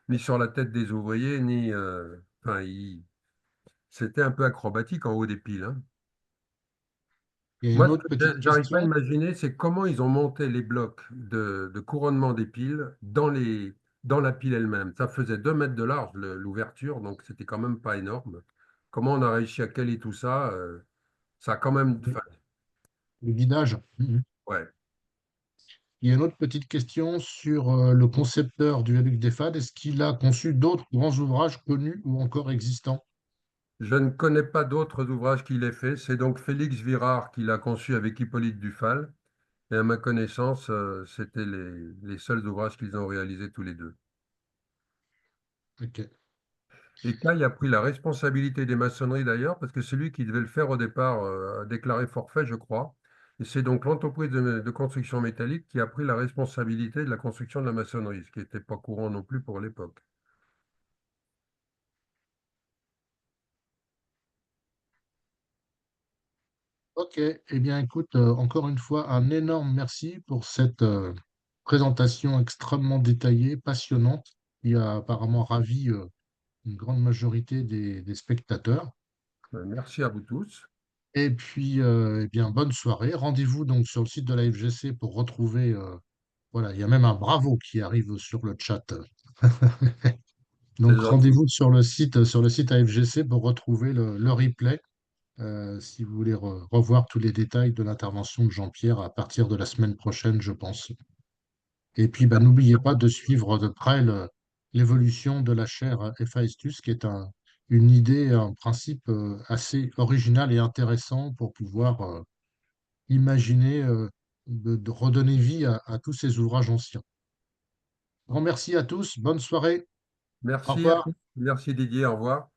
ni sur la tête des ouvriers, enfin, c'était un peu acrobatique en haut des piles, hein. Il y a une Moi, autre petite j'arrive pas à question. imaginer, c'est comment ils ont monté les blocs de couronnement des piles dans la pile elle-même. Ça faisait 2 mètres de large, l'ouverture, donc c'était quand même pas énorme. Comment on a réussi à caler tout ça? Ça a quand même, enfin, Le guidage. Mhm. ouais. Il y a une autre petite question sur le concepteur du Viaduc des Fades. Est-ce qu'il a conçu d'autres grands ouvrages connus ou encore existants? Je ne connais pas d'autres ouvrages qu'il ait fait. C'est donc Félix Virard qui l'a conçu avec Hippolyte Dufal. Et à ma connaissance, c'était les seuls ouvrages qu'ils ont réalisés tous les deux. Ok, Et Caille a pris la responsabilité des maçonneries d'ailleurs, parce que c'est lui qui devait le faire au départ, a déclaré forfait, je crois. Et c'est donc l'entreprise de construction métallique qui a pris la responsabilité de la construction de la maçonnerie, ce qui n'était pas courant non plus pour l'époque. ok. Eh bien, écoute, encore une fois, un énorme merci pour cette présentation extrêmement détaillée, passionnante, qui a apparemment ravi une grande majorité des spectateurs. Merci à vous tous. Et puis, eh bien, bonne soirée. Rendez-vous donc sur le site de la FGC pour retrouver. Voilà, il y a même un bravo qui arrive sur le chat. C'est Donc, gentil. rendez-vous sur le site AFGC pour retrouver le replay, si vous voulez revoir tous les détails de l'intervention de Jean-Pierre à partir de la semaine prochaine, je pense. Et puis, bah, n'oubliez pas de suivre de près l'évolution de la chaire Héphaïstus, qui est une idée, un principe assez original et intéressant pour pouvoir imaginer de redonner vie à tous ces ouvrages anciens. Grand merci à tous, bonne soirée, au Merci à revoir. tous. Merci Didier, au revoir.